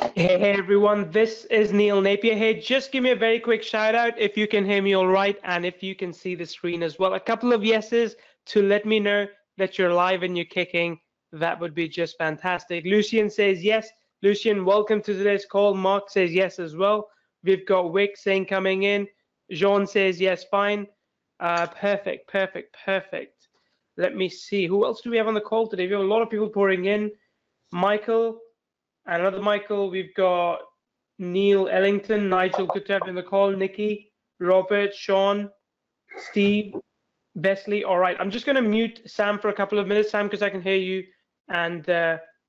Hey everyone, this is Neil Napier. Hey, just give me a very quick shout out if you can hear me all right and if you can see the screen as well. A couple of yeses to let me know that you're live and you're kicking. That would be just fantastic. Lucian says yes. Lucian, welcome to today's call. Mark says yes as well. We've got Wick saying coming in. Jean says yes, fine. Perfect. Let me see. Who else do we have on the call today? We have a lot of people pouring in. Michael. Another Michael, we've got Neil Ellington, Nigel, good to have you in the call, Nikki, Robert, Sean, Steve, Besley. All right, I'm just going to mute Sam for a couple of minutes, Sam, because I can hear you, and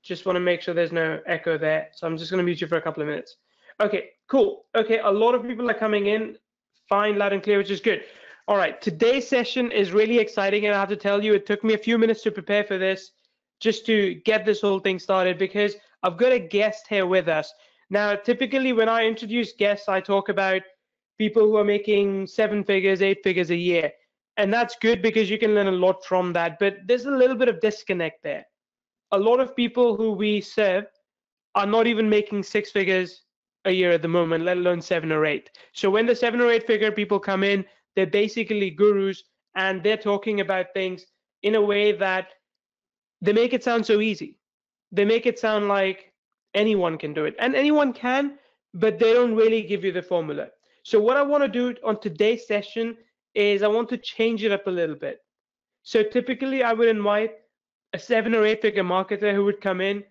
just want to make sure there's no echo there. So I'm just going to mute you for a couple of minutes. Okay, cool. Okay, a lot of people are coming in, fine, loud and clear, which is good. All right, today's session is really exciting, and I have to tell you, it took me a few minutes to prepare for this, just to get this whole thing started, because I've got a guest here with us. Now, typically when I introduce guests, I talk about people who are making 7 figures, 8 figures a year. And that's good because you can learn a lot from that. But there's a little bit of disconnect there. A lot of people who we serve are not even making 6 figures a year at the moment, let alone 7 or 8. So when the 7 or 8 figure people come in, they're basically gurus and they're talking about things in a way that they make it sound so easy. They make it sound like anyone can do it, and anyone can, but they don't really give you the formula. So what I want to do on today's session is I want to change it up a little bit. So typically I would invite a 7 or 8 figure marketer who would come in,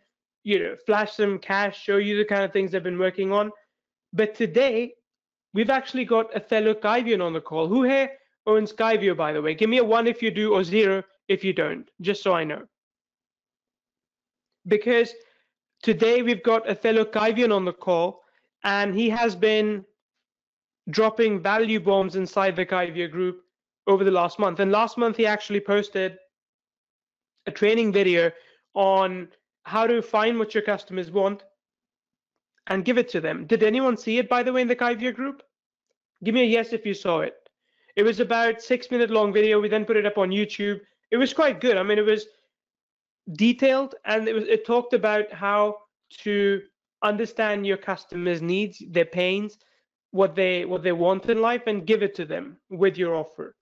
flash some cash, show you the kind of things they've been working on. But today we've actually got a fellow Kyvien on the call. Who here owns Kyvio, by the way? Give me a 1 if you do or 0 if you don't, just so I know. Because today we've got a fellow Kyvien on the call, and he has been dropping value bombs inside the Kyvio group over the last month. And last month he actually posted a training video on how to find what your customers want and give it to them. Did anyone see it, by the way, in the Kyvio group? Give me a yes if you saw it. It was about 6-minute long video. We then put it up on YouTube. It was quite good. I mean, it was detailed, and it talked about how to understand your customers' needs, their pains, what they want in life, and give it to them with your offer,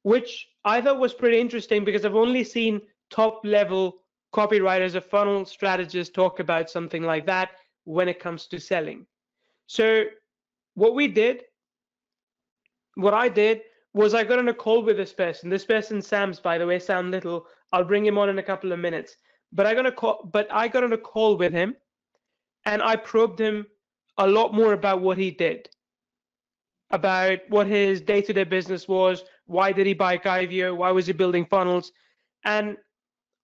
which I thought was pretty interesting because I've only seen top level copywriters or funnel strategists talk about something like that when it comes to selling. So what I did was I got on a call with this person, Sam's, by the way, Sam Little. I'll bring him on in a couple of minutes. But I got on a call with him, and I probed him a lot more about what he did, about what his day-to-day business was, why did he buy Kyvio, why was he building funnels. And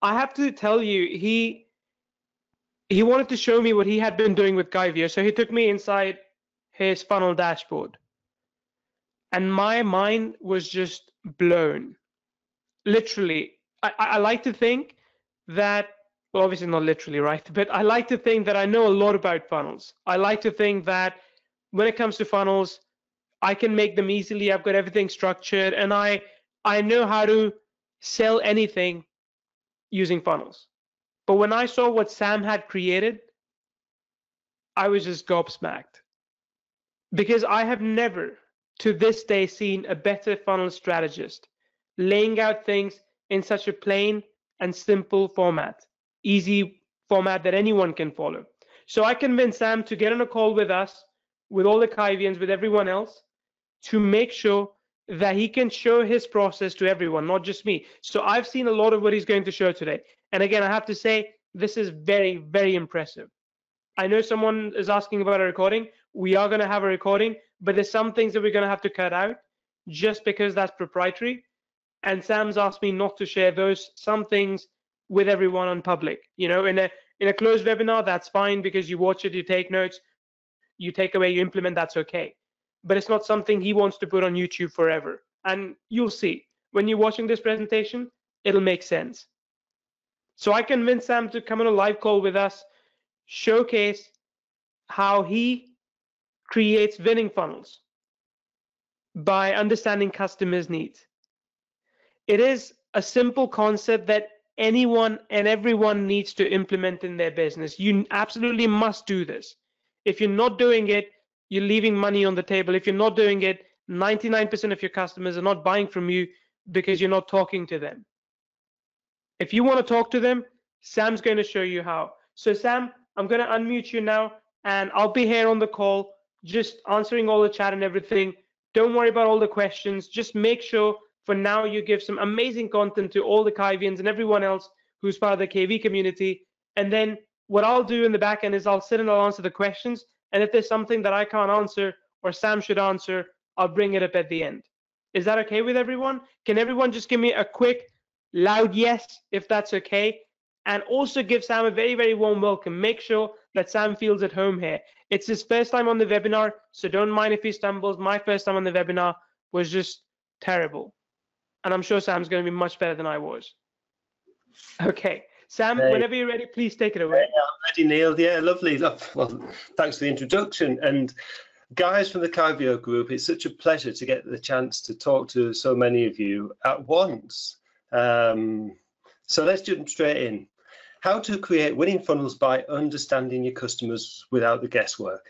I have to tell you, he wanted to show me what he had been doing with Kyvio. So he took me inside his funnel dashboard, and my mind was just blown. Literally, I like to think that, well, obviously not literally, right? But I like to think that I know a lot about funnels. I like to think that when it comes to funnels, I can make them easily. I've got everything structured, and I know how to sell anything using funnels. But when I saw what Sam had created, I was just gobsmacked, because I have never to this day seen a better funnel strategist laying out things in such a plain and simple format, easy format that anyone can follow. So I convinced Sam to get on a call with us, with all the Kyvians, with everyone else, to make sure that he can show his process to everyone, not just me. So I've seen a lot of what he's going to show today. And again, I have to say, this is very, very impressive. I know someone is asking about a recording. We are going to have a recording, but there's some things that we're going to have to cut out just because that's proprietary. And Sam's asked me not to share some things with everyone on public. In a closed webinar, that's fine because you watch it, you take notes, you take away, you implement, that's okay. But it's not something he wants to put on YouTube forever. And you'll see when you're watching this presentation, it'll make sense. So I convinced Sam to come on a live call with us, showcase how he creates winning funnels by understanding customers' needs. It is a simple concept that anyone and everyone needs to implement in their business. You absolutely must do this. If you're not doing it, you're leaving money on the table. If you're not doing it, 99% of your customers are not buying from you because you're not talking to them. If you want to talk to them, Sam's going to show you how. So Sam, I'm going to unmute you now, and I'll be here on the call, just answering all the chat and everything. Don't worry about all the questions. Just make sure for now you give some amazing content to all the Kyvians and everyone else who's part of the KV community. And then what I'll do in the back end is I'll sit and I'll answer the questions. And if there's something that I can't answer or Sam should answer, I'll bring it up at the end. Is that okay with everyone? Can everyone just give me a quick, loud yes, if that's okay? And also give Sam a very, very warm welcome. Make sure that Sam feels at home here. It's his first time on the webinar, so don't mind if he stumbles. My first time on the webinar was just terrible. And I'm sure Sam's going to be much better than I was. Okay, Sam, whenever you're ready, please take it away. Yeah, I'm ready, Neil. Yeah, lovely. Well, thanks for the introduction. And guys from the Kyvio group, it's such a pleasure to get the chance to talk to so many of you at once. So let's jump straight in. How to create winning funnels by understanding your customers without the guesswork.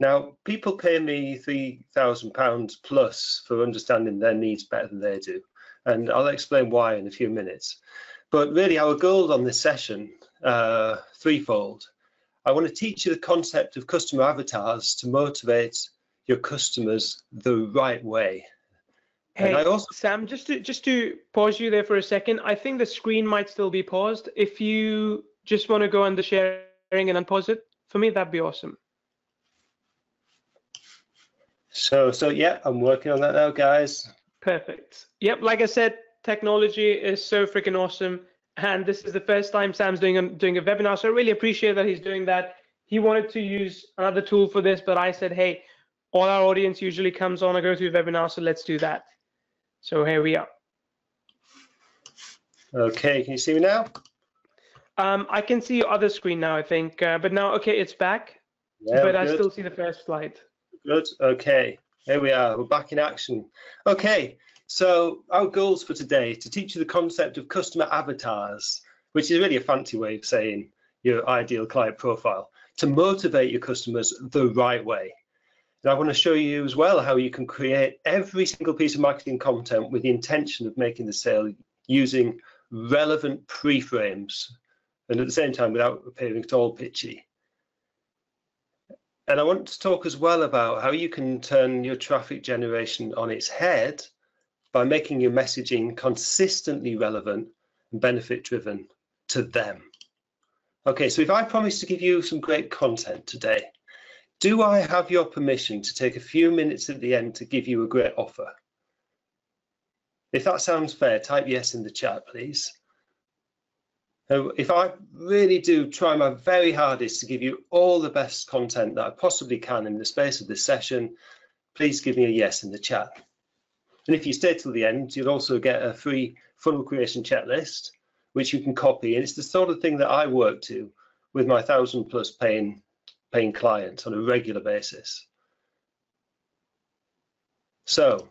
Now, people pay me £3,000 plus for understanding their needs better than they do. And I'll explain why in a few minutes. But really, our goal on this session, threefold. I want to teach you the concept of customer avatars to motivate your customers the right way. Hey, Sam, just to pause you there for a second, I think the screen might still be paused. If you just want to go under sharing and unpause it, for me, that'd be awesome. So yeah, I'm working on that now, guys. Perfect. Yep, like I said, technology is so freaking awesome. And this is the first time Sam's doing a webinar, so I really appreciate that he's doing that. He wanted to use another tool for this, but I said, hey, all our audience usually comes on a go-to webinar, so let's do that. So here we are. Okay, can you see me now? I can see your other screen now, I think, but now, okay, it's back, Yeah, but I still see the first slide. Good, okay, here we are, we're back in action. Okay, so our goals for today, to teach you the concept of customer avatars, which is really a fancy way of saying your ideal client profile, to motivate your customers the right way. And I want to show you as well how you can create every single piece of marketing content with the intention of making the sale using relevant pre-frames and at the same time without appearing at all pitchy. And I want to talk as well about how you can turn your traffic generation on its head by making your messaging consistently relevant and benefit driven to them. Okay, so if I promise to give you some great content today, do I have your permission to take a few minutes at the end to give you a great offer? If that sounds fair, type yes in the chat, please. If I really do try my very hardest to give you all the best content that I possibly can in the space of this session, please give me a yes in the chat. And if you stay till the end, you'll also get a free funnel creation checklist, which you can copy. And it's the sort of thing that I work to with my 1,000+ paying clients on a regular basis. So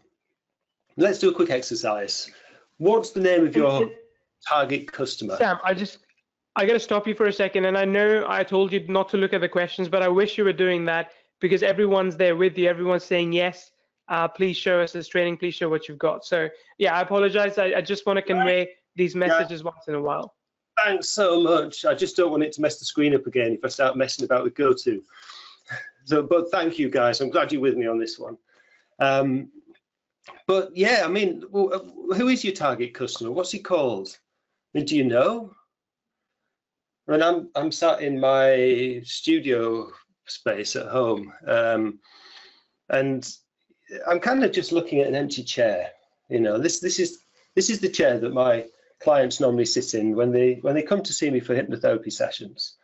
let's do a quick exercise. What's the name of your target customer? Sam, I got to stop you for a second. And I know I told you not to look at the questions, but I wish you were doing that because everyone's there with you. Everyone's saying yes. Please show us this training. Please show what you've got. So yeah, I apologize. I just want to convey these messages once in a while. Thanks so much. I just don't want it to mess the screen up again if I start messing about with GoTo. So, but thank you guys. I'm glad you're with me on this one. But yeah, I mean, who is your target customer? What's he called? I mean, do you know? I mean, I'm sat in my studio space at home, and I'm kind of just looking at an empty chair. You know, this is the chair that my clients normally sit in when they come to see me for hypnotherapy sessions.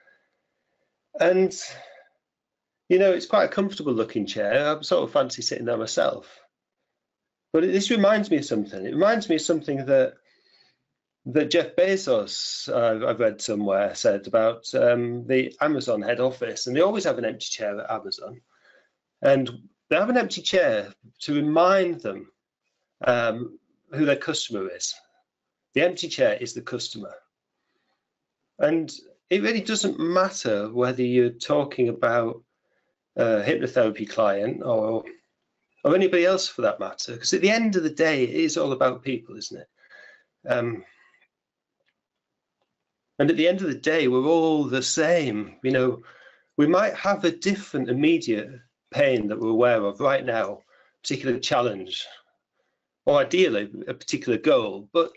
And you know, it's quite a comfortable looking chair. I sort of fancy sitting there myself. But this reminds me of something. It reminds me of something that Jeff Bezos, I've read somewhere, said about the Amazon head office. And they always have an empty chair at Amazon. And they have an empty chair to remind them who their customer is. The empty chair is the customer. And it really doesn't matter whether you're talking about hypnotherapy client or anybody else for that matter, because at the end of the day, it is all about people, isn't it? And at the end of the day, we're all the same. You know, we might have a different immediate pain that we're aware of right now, particular challenge, or ideally a particular goal, but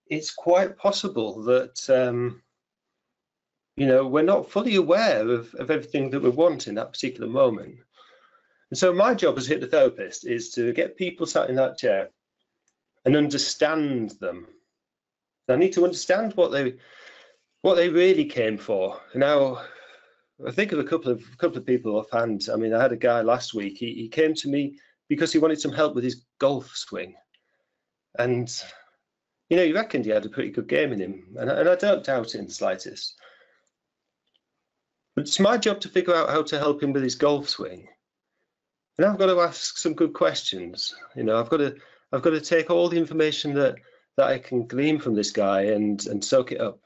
it's quite possible that you know, we're not fully aware of everything that we want in that particular moment. And so my job as a hypnotherapist is to get people sat in that chair and understand them. I need to understand what they really came for. Now, I think of a couple of people offhand. I mean, I had a guy last week. He came to me because he wanted some help with his golf swing, and you know, he reckoned he had a pretty good game in him, and I don't doubt it in the slightest. But it's my job to figure out how to help him with his golf swing, and I've got to ask some good questions. You know, I've got to take all the information that I can glean from this guy and soak it up.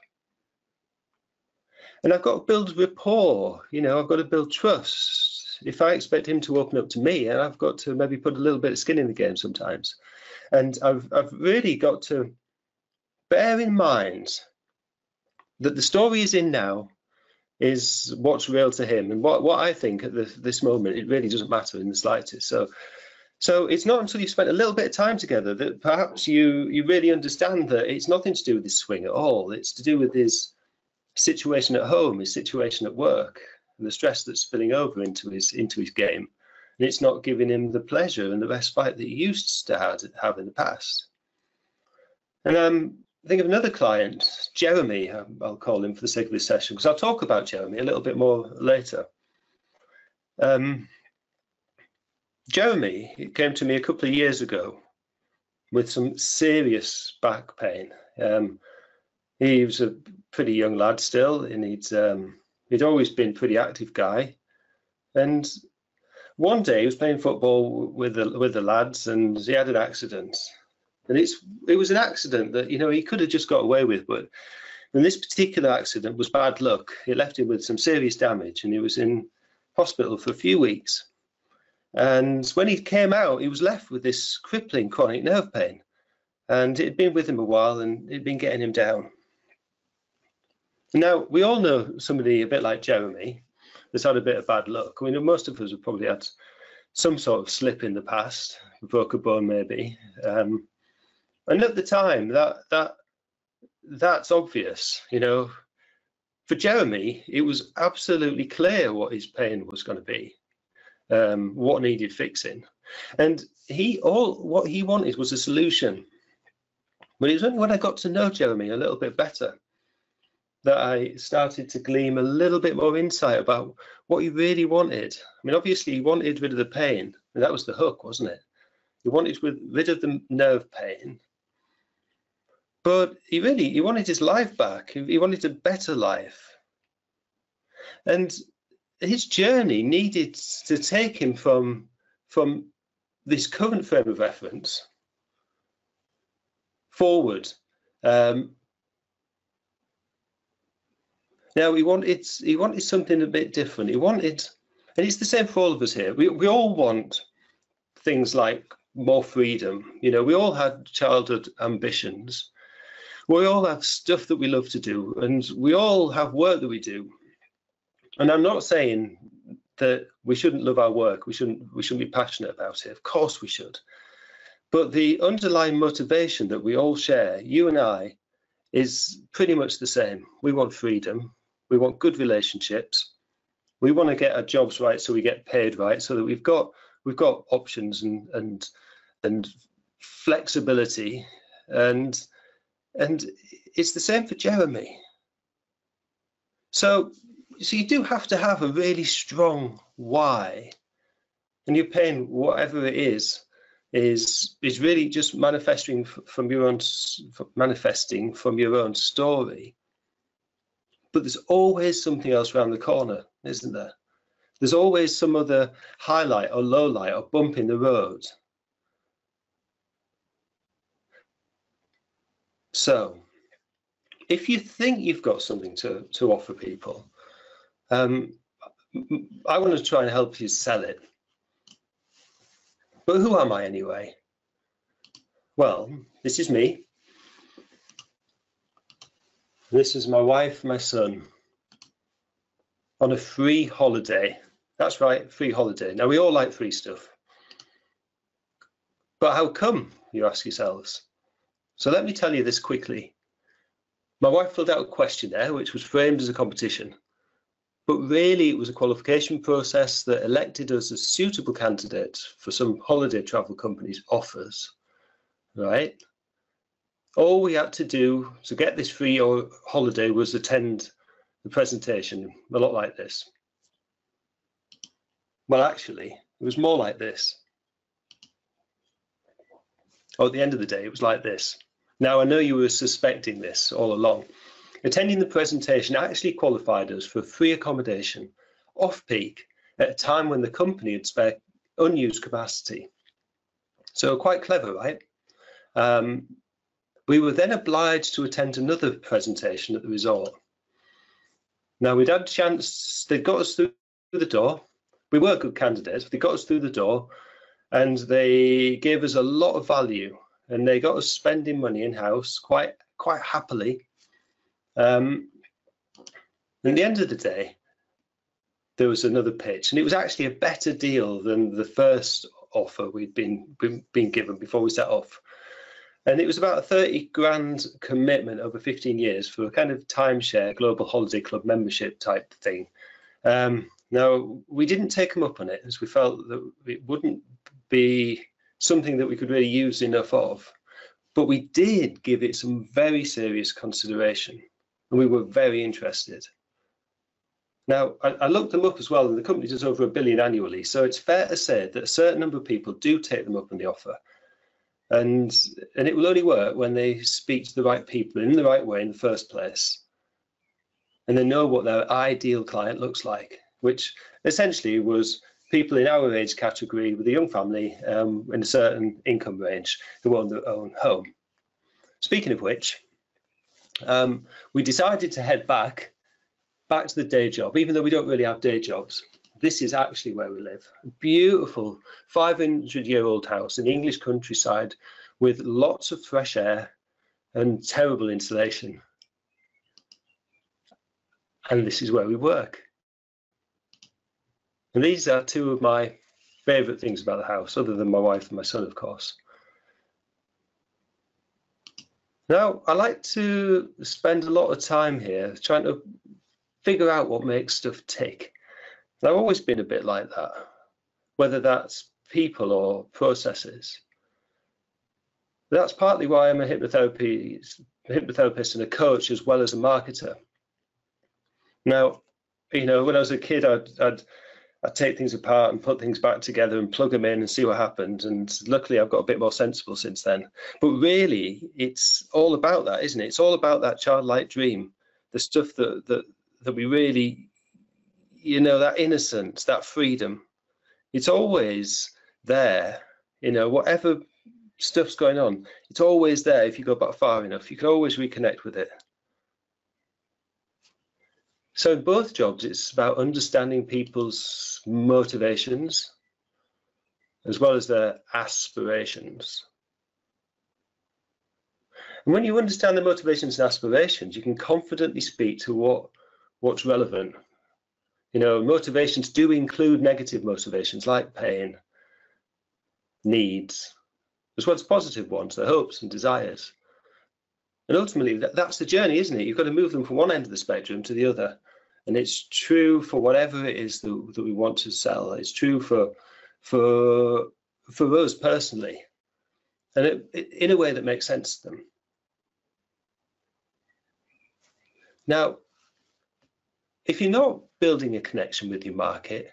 And I've got to build rapport. You know, I've got to build trust. If I expect him to open up to me, and I've got to maybe put a little bit of skin in the game sometimes. And I've really got to bear in mind that the story he's in now is what's real to him, and what I think at this moment, it really doesn't matter in the slightest. So it's not until you've spent a little bit of time together that perhaps you really understand that it's nothing to do with his swing at all. It's to do with his situation at home, his situation at work, and the stress that's spilling over into his game. And it's not giving him the pleasure and the respite that he used to have in the past. And think of another client, Jeremy, I'll call him for the sake of this session, because I'll talk about Jeremy a little bit more later. Jeremy came to me a couple of years ago with some serious back pain. He was a pretty young lad still, and he'd always been a pretty active guy. And one day he was playing football with the lads, and he had an accident. And it was an accident that, you know, he could have just got away with, but this particular accident was bad luck. It left him with some serious damage, and he was in hospital for a few weeks. And when he came out, he was left with this crippling chronic nerve pain, and it had been with him a while, and it had been getting him down. Now, we all know somebody a bit like Jeremy that's had a bit of bad luck. I mean, most of us have probably had some sort of slip in the past, broke a bone maybe. And at the time, that's obvious, you know. For Jeremy, it was absolutely clear what his pain was going to be, what needed fixing, and what he wanted was a solution. But it was only when I got to know Jeremy a little bit better that I started to glean a little bit more insight about what he really wanted. I mean, obviously, he wanted rid of the pain, and that was the hook, wasn't it? He wanted rid of the nerve pain. But he wanted his life back. He wanted a better life. And his journey needed to take him from this current frame of reference forward. Now he wanted something a bit different. He wanted, and it's the same for all of us here. We all want things like more freedom. You know, we all had childhood ambitions. We all have stuff that we love to do, and we all have work that we do. And I'm not saying that we shouldn't love our work. We shouldn't be passionate about it. Of course we should. But the underlying motivation that we all share, you and I, is pretty much the same. We want freedom. We want good relationships. We want to get our jobs right so we get paid right, so that we've got options and flexibility, and it's the same for Jeremy. So you do have to have a really strong why, and your pain, whatever it is really just manifesting from your own story. But there's always something else around the corner, isn't there? There's always some other highlight or low light or bump in the road. So if you think you've got something to offer people, I want to try and help you sell it. But who am I anyway? Well, this is me. This is my wife, my son, on a free holiday. That's right, free holiday. Now, we all like free stuff. But how come, you ask yourselves? So let me tell you this quickly. My wife filled out a questionnaire, which was framed as a competition. But really, it was a qualification process that elected us as suitable candidates for some holiday travel companies' offers, right? All we had to do to get this free holiday was attend the presentation, a lot like this. Well, actually, it was more like this. Or at the end of the day, it was like this. Now, I know you were suspecting this all along. Attending the presentation actually qualified us for free accommodation off-peak at a time when the company had spare unused capacity. So quite clever, right? We were then obliged to attend another presentation at the resort. Now, we'd had a chance, they got us through the door. We were good candidates, but they got us through the door and they gave us a lot of value and they got us spending money in-house quite happily. At the end of the day, there was another pitch, and it was actually a better deal than the first offer we'd been given before we set off. And it was about a 30 grand commitment over 15 years for a kind of timeshare global holiday club membership type thing. Now, we didn't take them up on it as we felt that it wouldn't be something that we could really use enough of, but we did give it some very serious consideration. And we were very interested. Now, I looked them up as well, and the company does over $1 billion annually. So it's fair to say that a certain number of people do take them up on the offer. And it will only work when they speak to the right people in the right way in the first place. And they know what their ideal client looks like, which essentially was people in our age category with a young family in a certain income range who own their own home. Speaking of which, we decided to head back to the day job, even though we don't really have day jobs. This is actually where we live. A beautiful 500-year-old house in the English countryside with lots of fresh air and terrible insulation. And this is where we work. And these are two of my favourite things about the house, other than my wife and my son, of course. Now, I like to spend a lot of time here trying to figure out what makes stuff tick. And I've always been a bit like that, whether that's people or processes. That's partly why I'm a hypnotherapist and a coach as well as a marketer. Now, you know, when I was a kid, I'd take things apart and put things back together and plug them in and see what happened. And luckily, I've got a bit more sensible since then. But really, it's all about that, isn't it? It's all about that childlike dream, the stuff that we really, you know, that innocence, that freedom. It's always there, you know, whatever stuff's going on, it's always there if you go back far enough. You can always reconnect with it. So in both jobs, it's about understanding people's motivations as well as their aspirations. And when you understand the motivations and aspirations, you can confidently speak to what's relevant. You know, motivations do include negative motivations like pain, needs, as well as positive ones, their hopes and desires. And ultimately, that's the journey, isn't it? You've got to move them from one end of the spectrum to the other. And it's true for whatever it is that we want to sell. It's true for us personally, and in a way that makes sense to them. Now, if you're not building a connection with your market,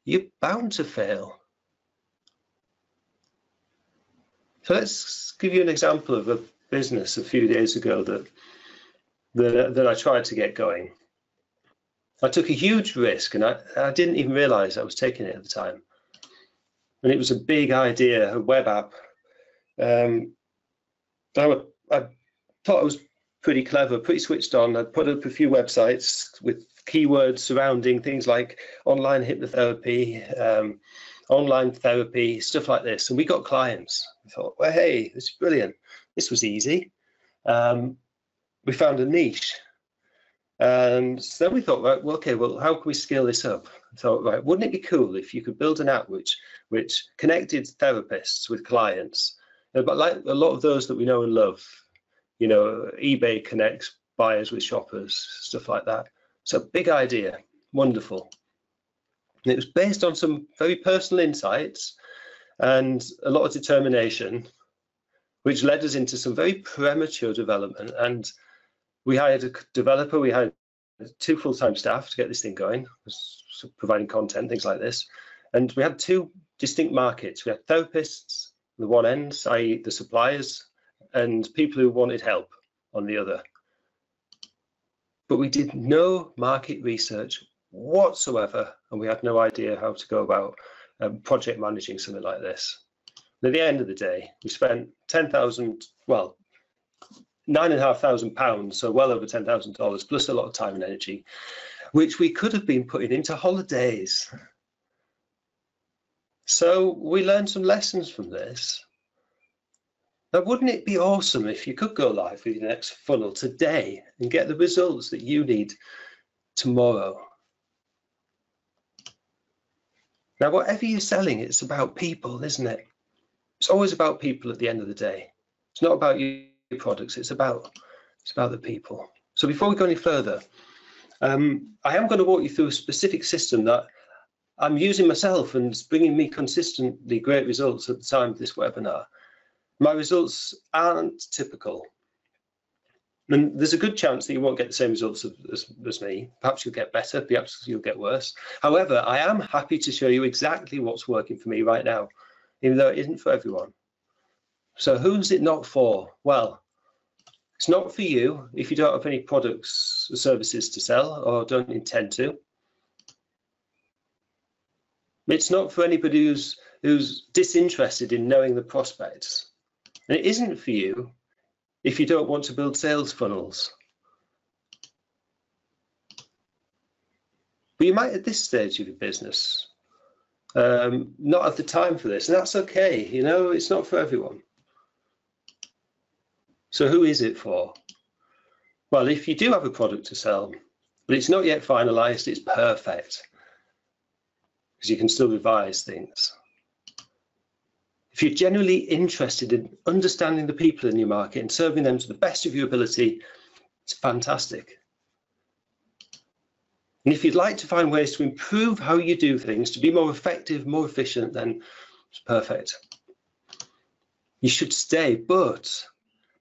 you're bound to fail. So let's give you an example of a business a few days ago that I tried to get going. I took a huge risk, and I didn't even realize I was taking it at the time. And it was a big idea, a web app. I thought I was pretty clever, pretty switched on. I'd put up a few websites with keywords surrounding things like online hypnotherapy, online therapy, stuff like this. And we got clients. We thought, well, hey, this is brilliant. This was easy. We found a niche. And then we thought, right, well, okay, well, how can we scale this up? I thought, right, wouldn't it be cool if you could build an app which connected therapists with clients? But like a lot of those that we know and love, you know, eBay connects buyers with shoppers, stuff like that. So big idea, wonderful. And it was based on some very personal insights and a lot of determination, which led us into some very premature development. And we hired a developer, we hired 2 full-time staff to get this thing going, providing content, things like this. And we had 2 distinct markets. We had therapists on the one end, i.e. the suppliers, and people who wanted help on the other. But we did no market research whatsoever, and we had no idea how to go about project managing something like this. And at the end of the day, we spent £9,500, so well over $10,000, plus a lot of time and energy, which we could have been putting into holidays. So we learned some lessons from this. Now, wouldn't it be awesome if you could go live with your next funnel today and get the results that you need tomorrow? Now, whatever you're selling, it's about people, isn't it? It's always about people at the end of the day. It's not about your products, it's about the people. So before we go any further, I am going to walk you through a specific system that I'm using myself and it's bringing me consistently great results at the time of this webinar. My results aren't typical. And there's a good chance that you won't get the same results as me. Perhaps you'll get better, perhaps you'll get worse. However, I am happy to show you exactly what's working for me right now, even though it isn't for everyone. So who's it not for? Well, it's not for you if you don't have any products or services to sell or don't intend to. It's not for anybody who's disinterested in knowing the prospects. And it isn't for you if you don't want to build sales funnels. But you might at this stage of your business not have the time for this, and that's okay. You know, it's not for everyone. So who is it for? Well, if you do have a product to sell, but it's not yet finalized, it's perfect, because you can still revise things. If you're genuinely interested in understanding the people in your market and serving them to the best of your ability, it's fantastic. And if you'd like to find ways to improve how you do things, to be more effective, more efficient, then it's perfect. You should stay, but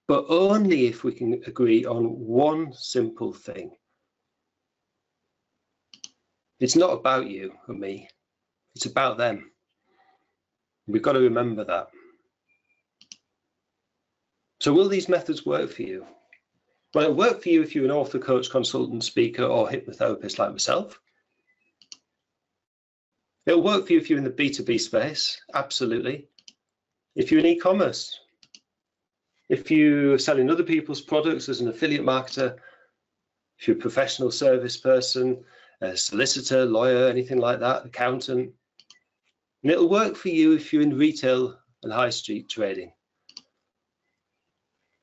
only if we can agree on one simple thing. It's not about you or me, it's about them. We've got to remember that. So will these methods work for you? Well, it'll work for you if you're an author, coach, consultant, speaker, or hypnotherapist like myself. It'll work for you if you're in the B2B space, absolutely. If you're in e-commerce, if you're selling other people's products as an affiliate marketer, if you're a professional service person, a solicitor, lawyer, anything like that, accountant. And it'll work for you if you're in retail and high street trading.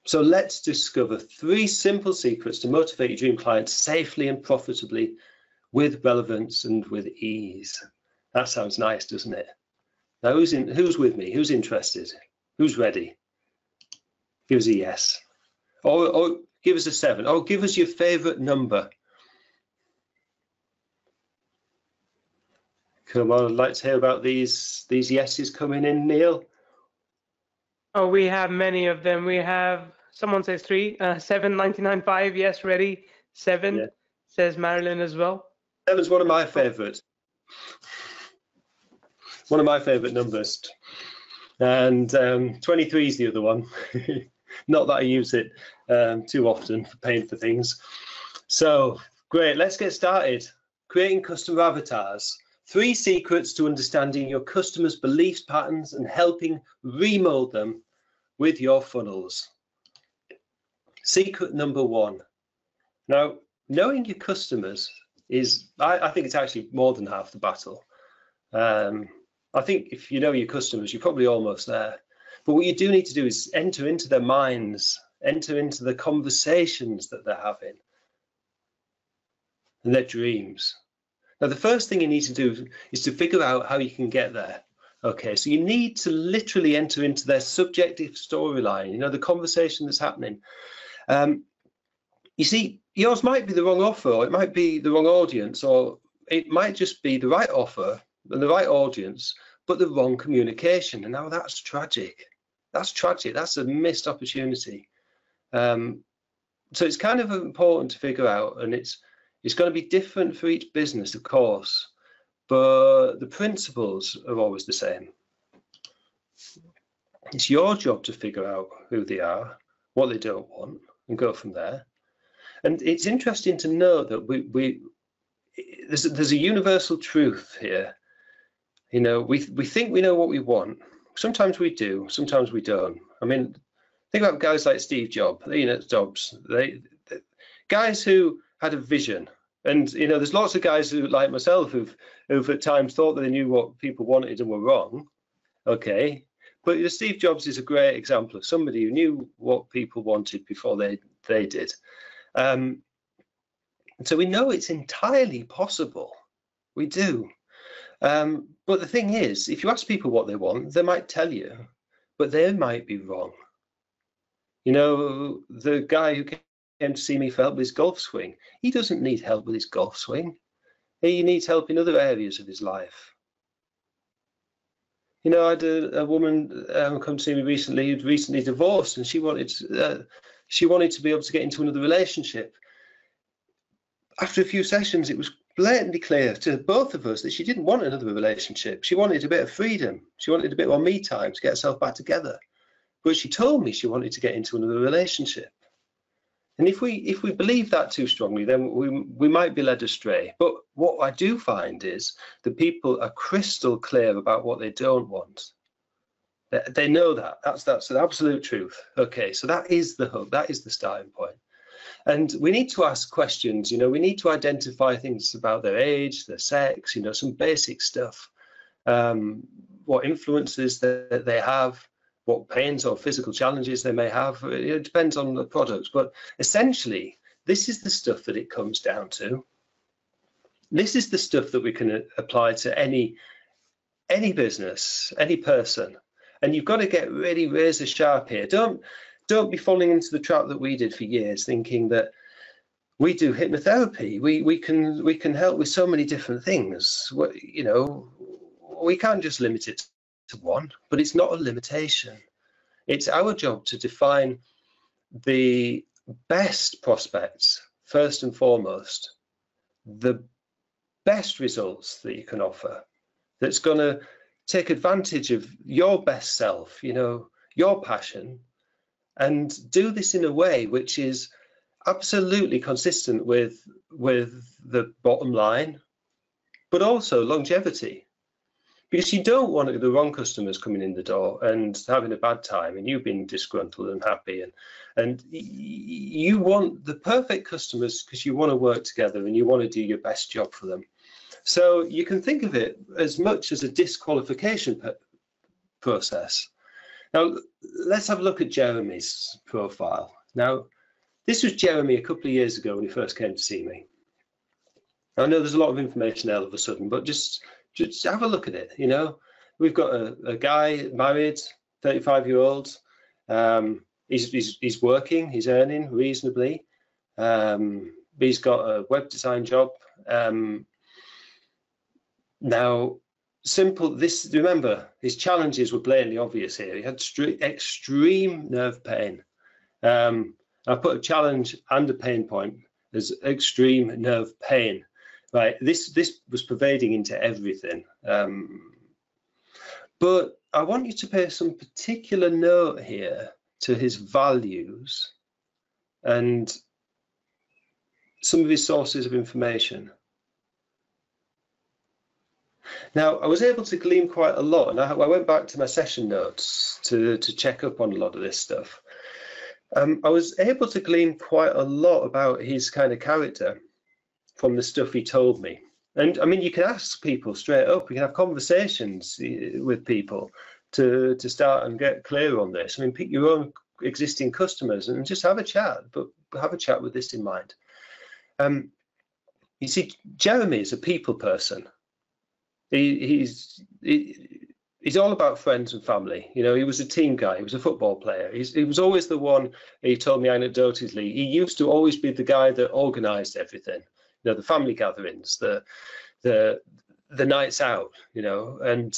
So let's discover 3 simple secrets to motivate your dream clients safely and profitably with relevance and with ease. That sounds nice, doesn't it? Now, who's with me? Who's interested? Who's ready? Give us a yes. Or give us a 7. Or give us your favorite number. Come on, I'd like to hear about these yeses coming in, Neil. Oh, we have many of them. We have, someone says 3, 7, 99.5, yes, ready. 7, yeah. Says Marilyn as well. 7's one of my favourites. One of my favourite numbers. And 23 is the other one. Not that I use it too often for paying for things. So, great, let's get started. Creating customer avatars. 3 secrets to understanding your customers' beliefs patterns and helping remold them with your funnels. Secret number 1. Now, knowing your customers is, I think it's actually more than half the battle. I think if you know your customers, you're probably almost there. But what you do need to do is enter into their minds, enter into the conversations that they're having and their dreams. Now, the first thing you need to do is to figure out how you can get there. Okay, so you need to literally enter into their subjective storyline, you know, the conversation that's happening. You see, yours might be the wrong offer, or it might be the wrong audience, or it might just be the right offer and the right audience, but the wrong communication. And now that's tragic. That's tragic. That's a missed opportunity. So it's kind of important to figure out, and it's going to be different for each business, of course, but the principles are always the same. It's your job to figure out who they are, what they don't want, and go from there. And it's interesting to know that there's a universal truth here. You know, we think we know what we want. Sometimes we do, sometimes we don't. I mean, think about guys like Steve Jobs, guys who had a vision. And, you know, there's lots of guys who, like myself, who've at times thought that they knew what people wanted and were wrong. Okay. But Steve Jobs is a great example of somebody who knew what people wanted before they did. So we know it's entirely possible. We do. But the thing is, if you ask people what they want, they might tell you, but they might be wrong. You know, the guy who came to see me for help with his golf swing, he doesn't need help with his golf swing. He needs help in other areas of his life. You know, I had a woman come to see me recently who'd recently divorced, and she wanted to be able to get into another relationship. After a few sessions, it was blatantly clear to both of us that she didn't want another relationship. She wanted a bit of freedom. She wanted a bit more me time to get herself back together. But she told me she wanted to get into another relationship. And if we believe that too strongly, then we might be led astray. But what I do find is that people are crystal clear about what they don't want. They know that. That's an absolute truth. Okay, so that is the hook. That is the starting point. And we need to ask questions. You know, we need to identify things about their age, their sex, you know, some basic stuff. What influences that they have, what pains or physical challenges they may have. It depends on the product, but essentially, this is the stuff that it comes down to. This is the stuff that we can apply to any business, any person. And you've got to get really razor sharp here. Don't be falling into the trap that we did for years, thinking that we do hypnotherapy. We can help with so many different things. You know, we can't just limit it to one, but it's not a limitation. It's our job to define the best prospects first and foremost, the best results that you can offer, that's going to take advantage of your best self, you know, your passion, and do this in a way which is absolutely consistent with the bottom line, but also longevity. Because you don't want the wrong customers coming in the door and having a bad time, and you've been disgruntled and happy, and you want the perfect customers because you want to work together and you want to do your best job for them. So you can think of it as much as a disqualification process. Now, let's have a look at Jeremy's profile. Now, this was Jeremy a couple of years ago when he first came to see me. I know there's a lot of information there all of a sudden, but just have a look at it. You know, we've got a guy married, 35-year-old. He's working, he's earning reasonably. He's got a web design job. Now, remember, his challenges were blatantly obvious here. He had extreme nerve pain. I put a challenge and a pain point as extreme nerve pain. Right, this was pervading into everything. But I want you to pay some particular note here to his values and some of his sources of information. Now, I was able to glean quite a lot, and I went back to my session notes to check up on a lot of this stuff. I was able to glean quite a lot about his kind of character from the stuff he told me. And I mean, you can ask people straight up. You can have conversations with people to start and get clear on this. I mean, pick your own existing customers and just have a chat, but have a chat with this in mind. You see, Jeremy is a people person. He's all about friends and family. You know, he was a team guy. He was a football player. He was always the one. He told me anecdotally. He used to always be the guy that organised everything. You know, the family gatherings, the nights out. You know, and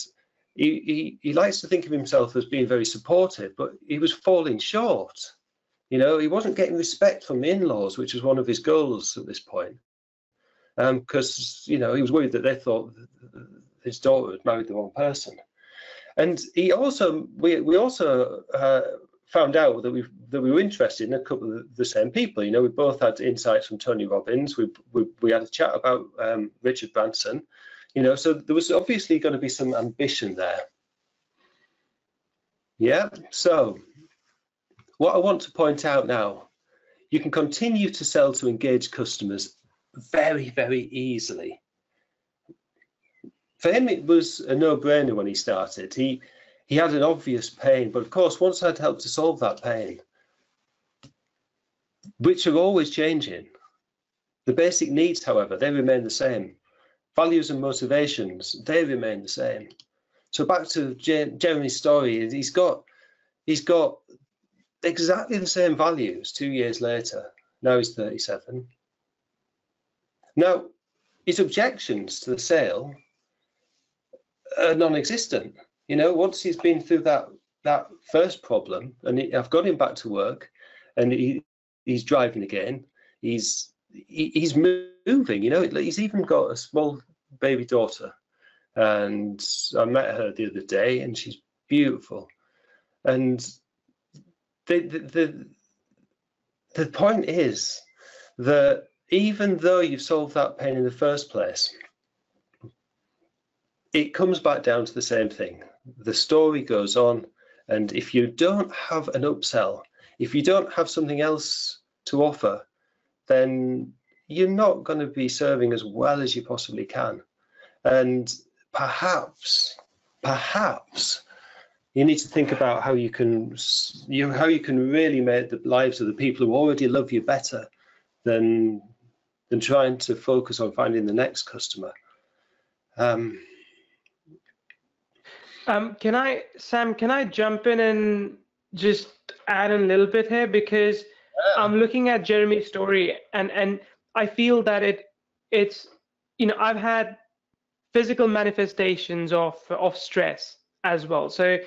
he likes to think of himself as being very supportive, but he was falling short. You know, he wasn't getting respect from the in-laws, which was one of his goals at this point, because you know he was worried that they thought his daughter had married the wrong person. And he also, we also found out that we were interested in a couple of the same people. You know, we both had insights from Tony Robbins. We had a chat about Richard Branson. You know, so there was obviously going to be some ambition there. Yeah. So what I want to point out now, you can continue to sell to engaged customers very, very easily. For him, it was a no-brainer when he started. He had an obvious pain, but of course, once I'd helped to solve that pain, which are always changing, the basic needs, however, they remain the same. Values and motivations, they remain the same. So back to Jeremy's story, he's got exactly the same values 2 years later. Now he's 37. Now, his objections to the sale are non-existent. You know, once he's been through that first problem, and I've got him back to work, and he's driving again. He's moving. You know, he's even got a small baby daughter, and I met her the other day, and she's beautiful. And the point is that even though you've solved that pain in the first place, it comes back down to the same thing. The story goes on, and if you don't have an upsell, if you don't have something else to offer, then you're not going to be serving as well as you possibly can. And perhaps you need to think about how you can really make the lives of the people who already love you better than trying to focus on finding the next customer. Sam, can I jump in and just add a little bit here? Because I'm looking at Jeremy's story, and I feel that it's, you know, I've had physical manifestations of stress as well. So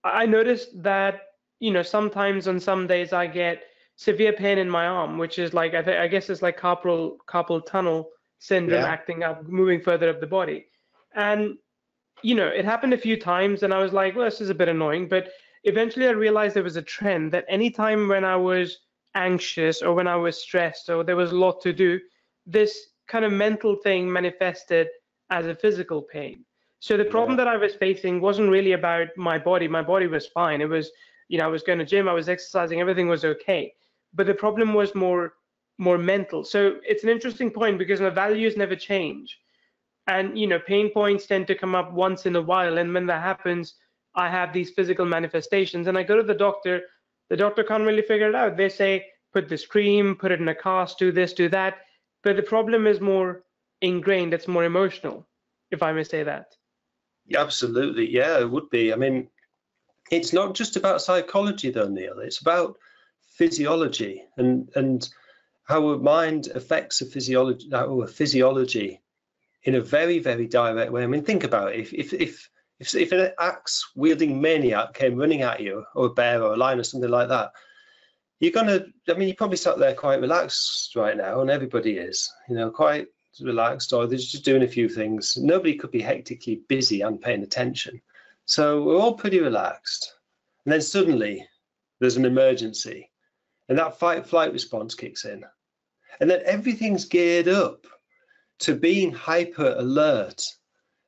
I noticed that, you know, sometimes on some days I get severe pain in my arm, which is like, I guess it's like carpal tunnel syndrome acting up, moving further up the body. And, you know, it happened a few times, and I was like, well, this is a bit annoying. But eventually I realized there was a trend that anytime when I was anxious or when I was stressed or there was a lot to do, this kind of mental thing manifested as a physical pain. So the problem that I was facing wasn't really about my body. My body was fine. It was, you know, I was going to gym, I was exercising, everything was okay. But the problem was more mental. So it's an interesting point because my values never change. And, you know, pain points tend to come up once in a while. And when that happens, I have these physical manifestations. And I go to the doctor can't really figure it out. They say, put this cream, put it in a cast, do this, do that. But the problem is more ingrained. It's more emotional, if I may say that. Yeah, absolutely. Yeah, it would be. I mean, it's not just about psychology, though, Neil. It's about physiology and how our mind affects our physiology in a very, very direct way. I mean, think about it. If an axe-wielding maniac came running at you, or a bear or a lion or something like that, you're probably sat there quite relaxed right now, and everybody is, you know, quite relaxed, or they're just doing a few things. Nobody could be hectically busy and paying attention. So we're all pretty relaxed. And then suddenly there's an emergency, and that fight-flight response kicks in. And then everything's geared up to being hyper alert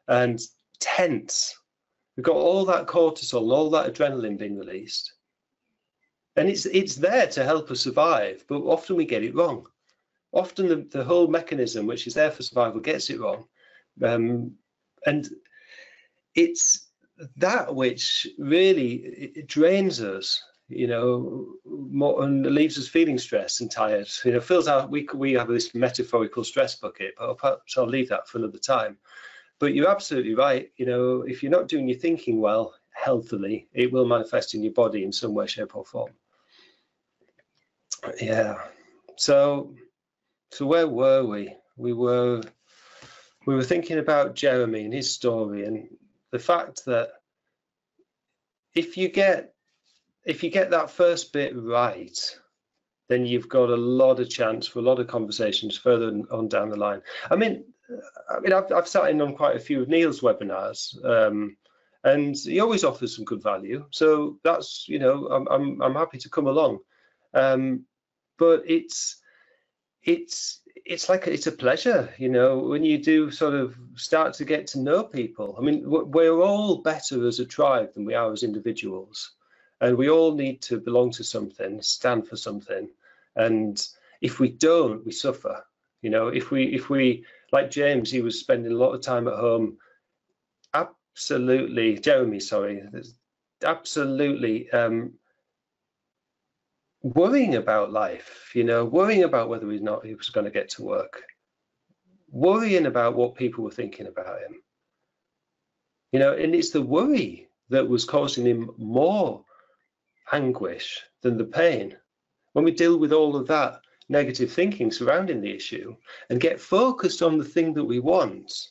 and tense. We've got all that cortisol and all that adrenaline being released. And it's there to help us survive, but often we get it wrong. Often the whole mechanism, which is there for survival, gets it wrong. And it's that which really it drains us, more, and leaves us feeling stressed and tired. Fills out. We have this metaphorical stress bucket, but perhaps I'll leave that for another time. But you're absolutely right. If you're not doing your thinking well, healthily, it will manifest in your body in some way, shape, or form. Yeah. So where were we? We were thinking about Jeremy and his story, and the fact that if you get that first bit right, then you've got a lot of chance for a lot of conversations further on down the line. I mean, I've sat in on quite a few of Neil's webinars, and he always offers some good value. So that's, I'm happy to come along. But it's a pleasure, when you do sort of start to get to know people. I mean, we're all better as a tribe than we are as individuals, and we all need to belong to something, stand for something. And if we don't, we suffer. If we like James, he was spending a lot of time at home. Jeremy, sorry, absolutely. Worrying about life, worrying about whether or not he was going to get to work, worrying about what people were thinking about him, and it's the worry that was causing him more anguish than the pain. When we deal with all of that negative thinking surrounding the issue and get focused on the thing that we want,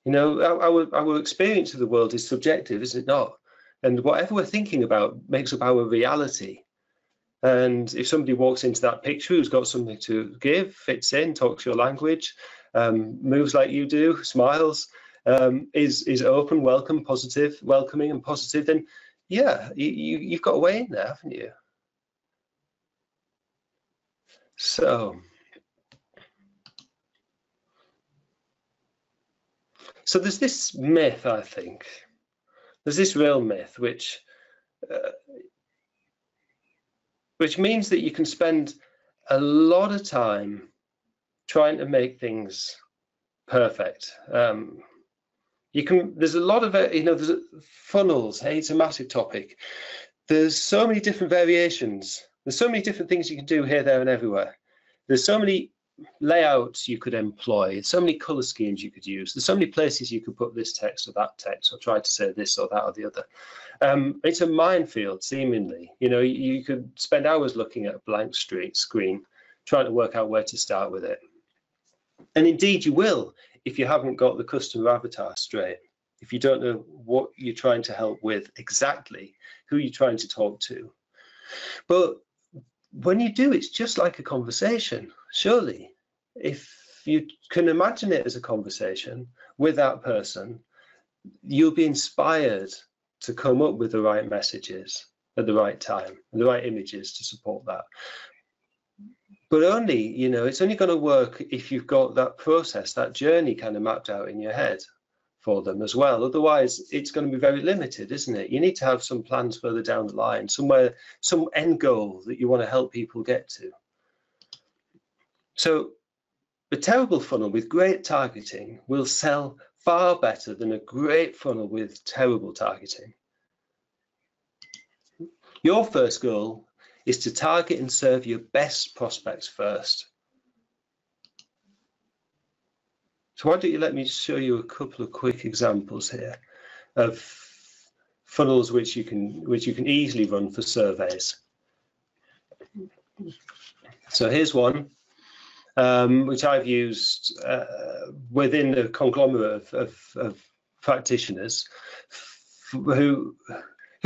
our experience of the world is subjective, is it not? And whatever we're thinking about makes up our reality. And if somebody walks into that picture who's got something to give, fits in, talks your language, moves like you do, smiles, is open, welcoming and positive, then yeah, you've got a way in there, haven't you? So there's this myth, I think. There's this real myth, which means that you can spend a lot of time trying to make things perfect. There's a lot of, there's funnels. Hey, it's a massive topic. There's so many different variations. There's so many different things you can do here, there, and everywhere. There's so many layouts you could employ, so many color schemes you could use. There's so many places you could put this text or that text, or try to say this or that or the other. It's a minefield, seemingly. You could spend hours looking at a blank screen, trying to work out where to start with it. And indeed you will, if you haven't got the customer avatar straight, if you don't know what you're trying to help with exactly, who you're trying to talk to. But when you do, it's just like a conversation, surely. If you can imagine it as a conversation with that person, you'll be inspired to come up with the right messages at the right time, and the right images to support that. But only, it's only going to work if you've got that process, that journey kind of mapped out in your head for them as well. Otherwise, it's going to be very limited, isn't it? You need to have some plans further down the line, somewhere, some end goal that you want to help people get to. So a terrible funnel with great targeting will sell far better than a great funnel with terrible targeting. Your first goal is to target and serve your best prospects first. So why don't you let me show you a couple of quick examples here of funnels which you can easily run for surveys. So here's one which I've used within the conglomerate of practitioners who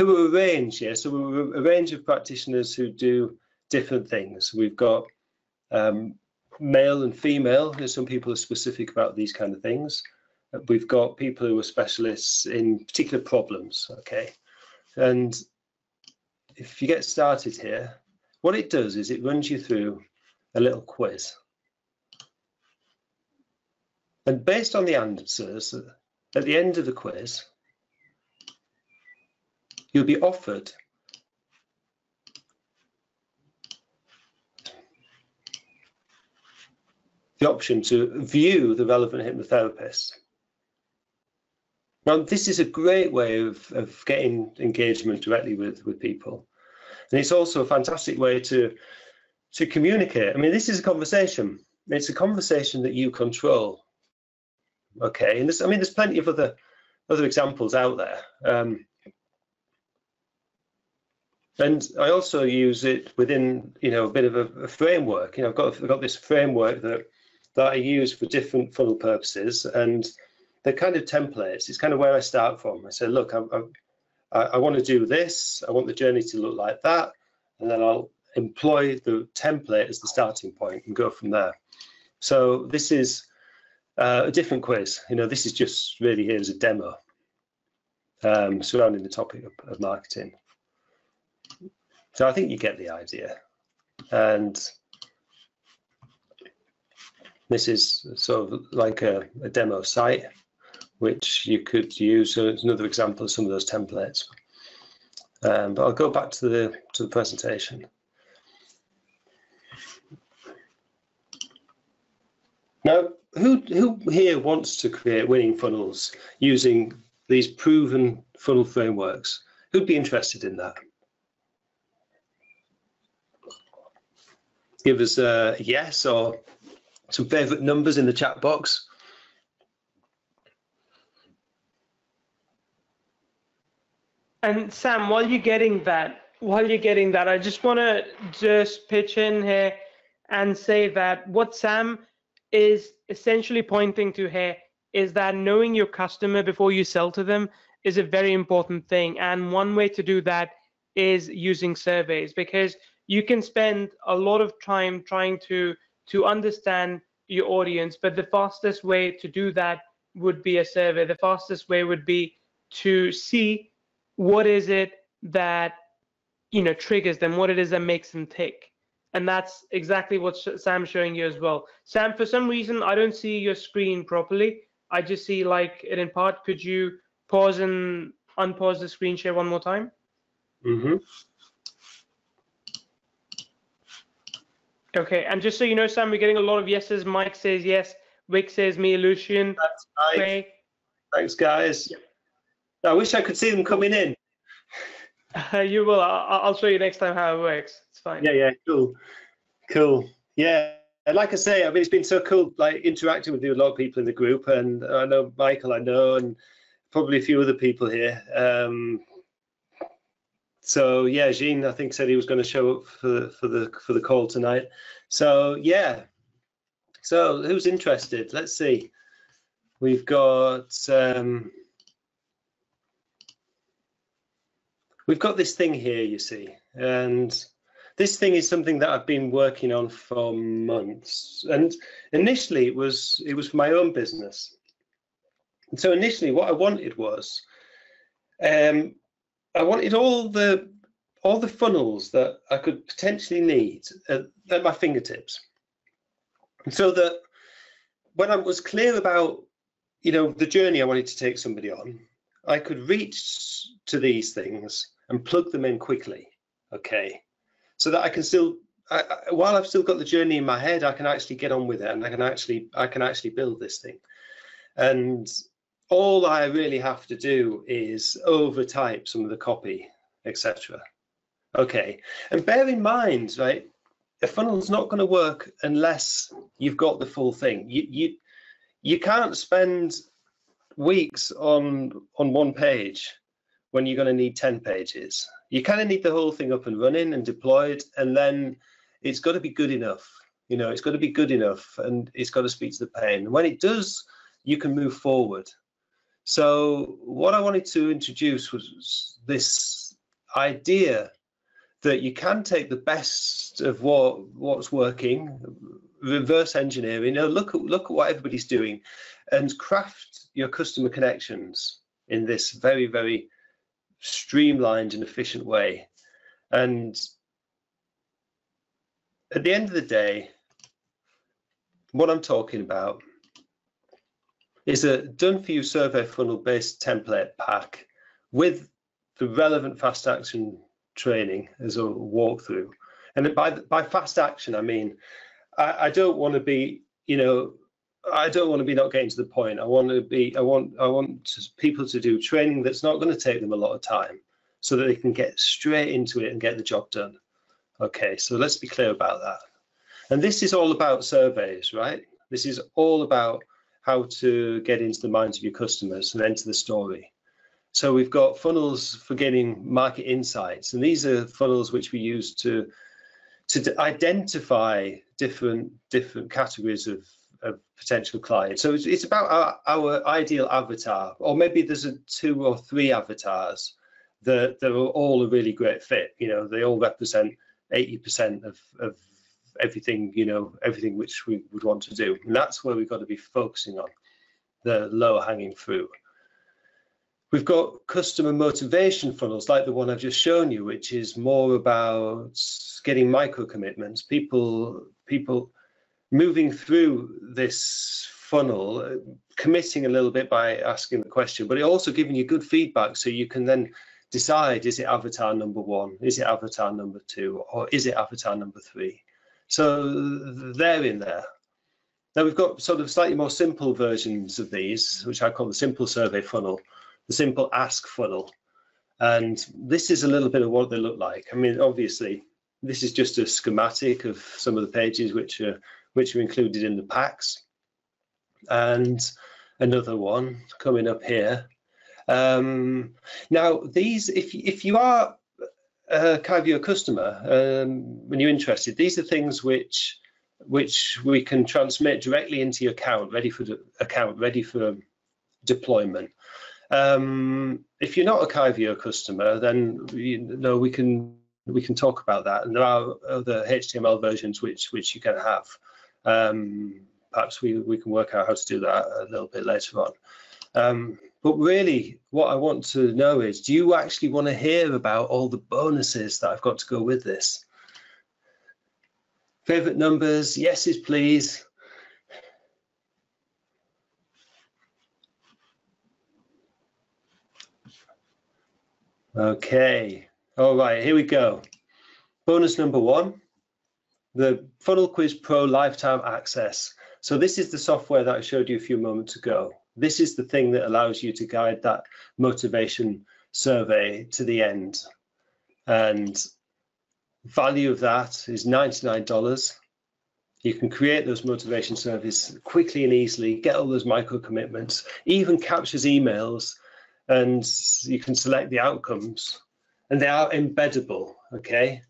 are a range, yeah. So we're a range of practitioners who do different things. We've got male and female. Some people are specific about these kind of things. We've got people who are specialists in particular problems, okay? And if you get started here, what it does is it runs you through a little quiz. And based on the answers, at the end of the quiz, you'll be offered the option to view the relevant hypnotherapist. Now, this is a great way of getting engagement directly with people. And it's also a fantastic way to communicate. I mean, this is a conversation. It's a conversation that you control. Okay, and there's plenty of other examples out there. And I also use it within, a bit of a framework. I've got this framework that I use for different funnel purposes, and they're kind of templates. It's kind of where I start from. I say, look, I want to do this. I want the journey to look like that, and then I'll employ the template as the starting point and go from there. So this is a different quiz. This is just really here as a demo surrounding the topic of marketing. So I think you get the idea. And this is sort of like a demo site, which you could use. So it's another example of some of those templates. But I'll go back to the presentation. Now, who here wants to create winning funnels using these proven funnel frameworks? Who'd be interested in that? Give us a yes or some favorite numbers in the chat box. And Sam, while you're getting that, I just want to pitch in here and say that what Sam is essentially pointing to here is that knowing your customer before you sell to them is a very important thing. And one way to do that is using surveys, because you can spend a lot of time trying to understand your audience, but the fastest way to do that would be a survey. The fastest way would be to see what is it that triggers them, what it is that makes them tick. And that's exactly what Sam's showing you as well. Sam, for some reason, I don't see your screen properly. I just see like it in part. Could you pause and unpause the screen share one more time? Mm-hmm. Okay, and just so you know, Sam, we're getting a lot of yeses. Mike says yes. Vic says me, Lucian. That's right. Ray. Thanks, guys. Yep. I wish I could see them coming in. You will. I'll show you next time how it works. It's fine. Yeah, cool. Yeah, and like I say, I mean, it's been so cool, like interacting with a lot of people in the group, and I know Michael, and probably a few other people here. So yeah, Jean, I think, said he was going to show up for the call tonight. So yeah, so who's interested? Let's see. We've got this thing here, you see, and this thing is something that I've been working on for months. And initially, it was for my own business. And so initially, what I wanted was, I wanted all the funnels that I could potentially need at my fingertips, and so that when I was clear about the journey I wanted to take somebody on, I could reach to these things and plug them in quickly. Okay, so that I can still, while I've still got the journey in my head, I can actually get on with it, and I can actually build this thing. And all I really have to do is overtype some of the copy, etc. Okay, and bear in mind, right, a funnel's not going to work unless you've got the full thing. You can't spend weeks on one page when you're going to need 10 pages. You kind of need the whole thing up and running and deployed, and then it's got to be good enough. It's got to be good enough, and it's got to speak to the pain. And when it does, you can move forward. So what I wanted to introduce was this idea that you can take the best of what's working, reverse engineering, look at what everybody's doing, and craft your customer connections in this very, very streamlined and efficient way. And at the end of the day, what I'm talking about is a done-for-you survey funnel-based template pack with the relevant fast action training as a walkthrough. And by fast action, I mean, I don't want to be, you know, I don't want to be not getting to the point. I want people to do training that's not going to take them a lot of time, so that they can get straight into it and get the job done. Okay, so let's be clear about that. And this is all about surveys, right? This is all about how to get into the minds of your customers and enter the story. So we've got funnels for getting market insights, and these are funnels which we use to identify different categories of potential clients. So it's about our ideal avatar, or maybe there's 2 or 3 avatars that are all a really great fit. You know, they all represent 80% of everything, you know, everything which we would want to do. And that's where we've got to be focusing on, the lower hanging fruit. We've got customer motivation funnels like the one I've just shown you, which is more about getting micro commitments, people moving through this funnel, committing a little bit by asking the question, but it also giving you good feedback, so you can then decide, is it avatar number 1, is it avatar number 2, or is it avatar number 3? So they're in there. Now we've got sort of slightly more simple versions of these, which I call the simple survey funnel, the simple ask funnel. And this is a little bit of what they look like. I mean, obviously, this is just a schematic of some of the pages which are included in the packs. And another one coming up here. Now, these, if you are a Kyvio customer, when you're interested, these are things which we can transmit directly into your account, ready for deployment. If you're not a Kyvio customer, then we can talk about that, and there are other HTML versions which you can have. Perhaps we can work out how to do that a little bit later on. But really, what I want to know is, do you actually want to hear about all the bonuses that I've got to go with this? Favorite numbers, yeses, please. Okay, all right, here we go. Bonus number 1, the Funnel Quiz Pro Lifetime Access. So this is the software that I showed you a few moments ago. This is the thing that allows you to guide that motivation survey to the end. And value of that is $99. You can create those motivation surveys quickly and easily, get all those micro commitments, even captures emails, and you can select the outcomes, and they are embeddable, okay?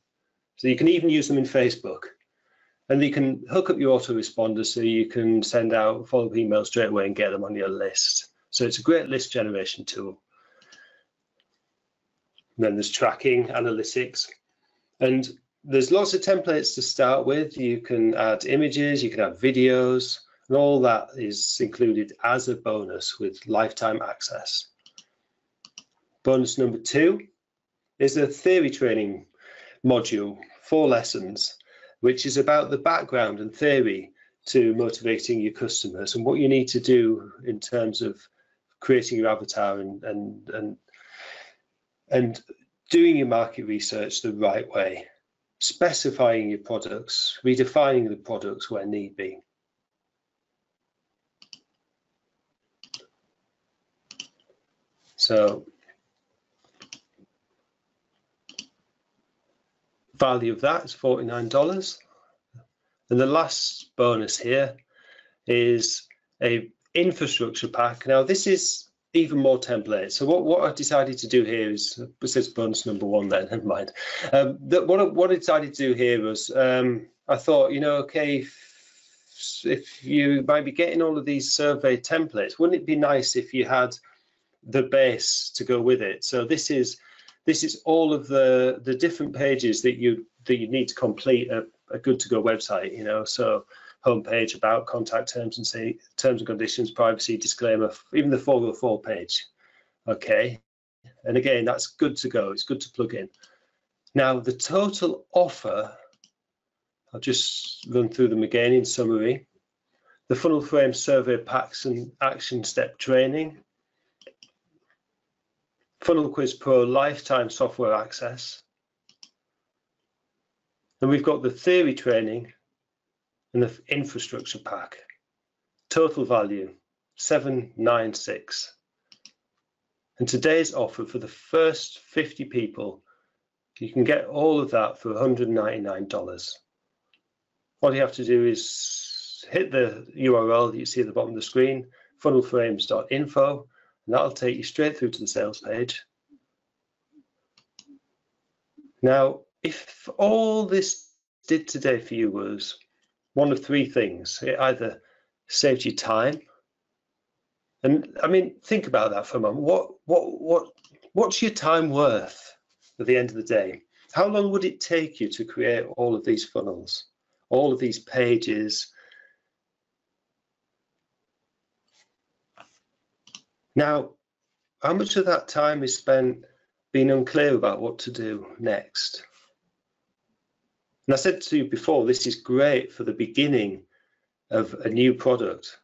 So you can even use them in Facebook. And you can hook up your autoresponder so you can send out follow-up emails straight away and get them on your list. So it's a great list generation tool. And then there's tracking, analytics, and there's lots of templates to start with. You can add images, you can add videos, and all that is included as a bonus with lifetime access. Bonus number 2 is a theory training module, 4 lessons, which is about the background and theory to motivating your customers and what you need to do in terms of creating your avatar and doing your market research the right way, specifying your products, redefining the products where need be. So value of that is $49. And the last bonus here is a infrastructure pack. Now this is even more templates. So what I decided to do here is, this is bonus number 1 then, never mind. What I decided to do here was, I thought, you know, okay, if you might be getting all of these survey templates, wouldn't it be nice if you had the base to go with it? So this is all of the different pages that you need to complete a good to go website, you know. So homepage, about, contact, terms and conditions, privacy, disclaimer, even the 404 page. Okay, and again, that's good to go. It's good to plug in. Now the total offer, I'll just run through them again in summary. The funnel frame survey packs and action step training, Funnel Quiz Pro lifetime software access. Then we've got the theory training and the infrastructure pack. Total value, 796. And today's offer for the first 50 people, you can get all of that for $199. All you have to do is hit the URL that you see at the bottom of the screen, funnelframes.info, and that'll take you straight through to the sales page. Now, if all this did today for you was one of three things, it either saved you time, and I mean, think about that for a moment. What's your time worth at the end of the day? How long would it take you to create all of these funnels, all of these pages? Now, how much of that time is spent being unclear about what to do next? And I said to you before, this is great for the beginning of a new product.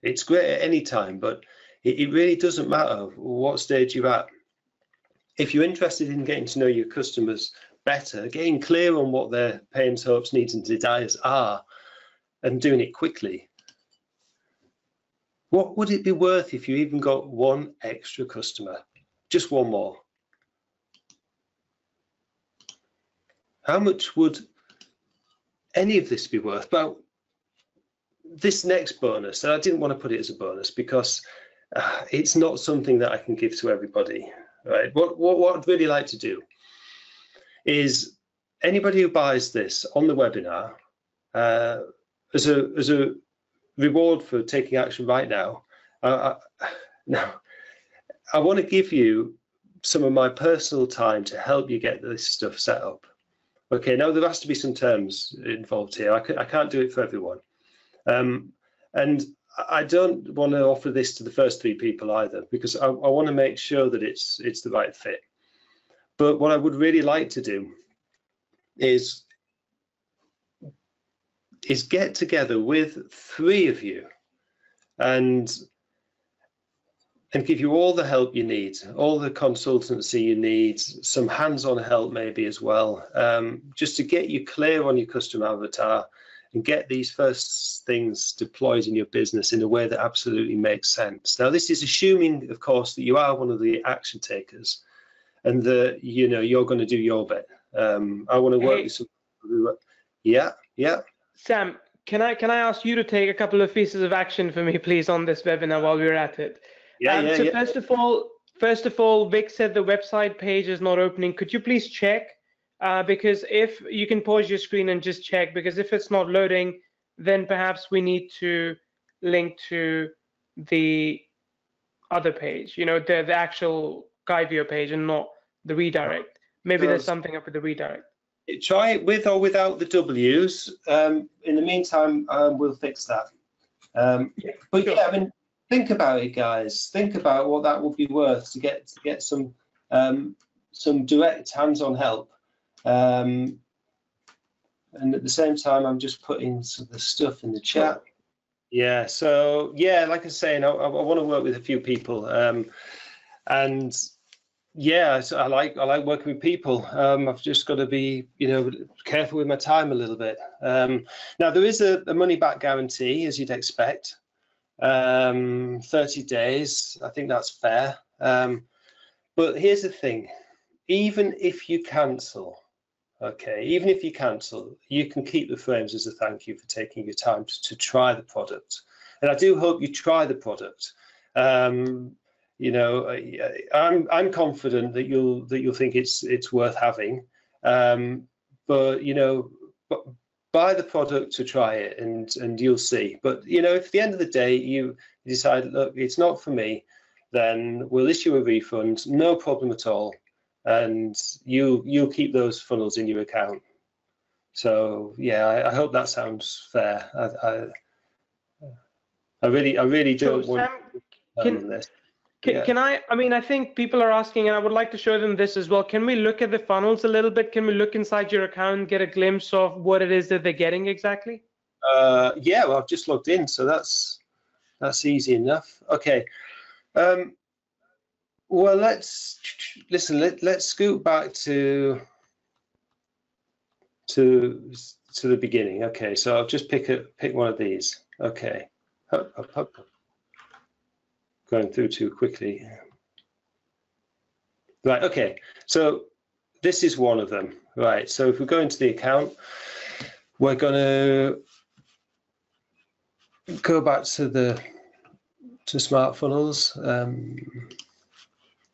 It's great at any time, but it really doesn't matter what stage you're at. If you're interested in getting to know your customers better, getting clear on what their pains, hopes, needs and desires are, and doing it quickly, what would it be worth if you even got one extra customer? Just one more. How much would any of this be worth? Well, this next bonus, and I didn't want to put it as a bonus because it's not something that I can give to everybody, right? What I'd really like to do is anybody who buys this on the webinar as a reward for taking action right now, I want to give you some of my personal time to help you get this stuff set up. Okay, now there has to be some terms involved here. I can't do it for everyone. And I don't want to offer this to the first three people either, because I want to make sure that it's the right fit. But what I would really like to do is get together with three of you and give you all the help you need, all the consultancy you need, some hands-on help maybe as well, just to get you clear on your customer avatar and get these first things deployed in your business in a way that absolutely makes sense. Now, this is assuming, of course, that you are one of the action takers and that you're going to do your bit. I want to work with some. Yeah. Sam, can I ask you to take a couple of pieces of action for me, please, on this webinar while we're at it? So first of all, Vic said the website page is not opening. Could you please check? Because if you can pause your screen and just check, because if it's not loading, then perhaps we need to link to the other page, the actual Kyvio page and not the redirect. Maybe there's something up with the redirect. Try it with or without the W's. In the meantime, we'll fix that. But sure. Yeah, I mean, think about it, guys. Think about what that would be worth to get some direct hands-on help. And at the same time, I'm just putting some of the stuff in the chat. Yeah. So yeah, like I was saying, I want to work with a few people, and yeah, so I like working with people. I've just got to be, careful with my time a little bit. Now there is a money back guarantee, as you'd expect. 30 days. I think that's fair. But here's the thing: even if you cancel, even if you cancel, you can keep the frames as a thank you for taking your time to try the product. And I do hope you try the product. I'm confident that you'll think it's worth having. But buy the product to try it, and you'll see. But if at the end of the day you decide, look, it's not for me, then we'll issue a refund, no problem at all, and you'll keep those funnels in your account. So yeah, I hope that sounds fair. I really don't want this. Can I think people are asking, and I would like to show them this as well. Can we look at the funnels a little bit? Can we look inside your account and get a glimpse of what it is that they're getting exactly? Yeah, well, I've just logged in, so that's easy enough. Okay. Well, let's scoot back to the beginning. Okay, so I'll just pick one of these. Okay. Going through too quickly. Right, okay, so this is one of them. Right, so if we go into the account, we're going to go back to Smart Funnels.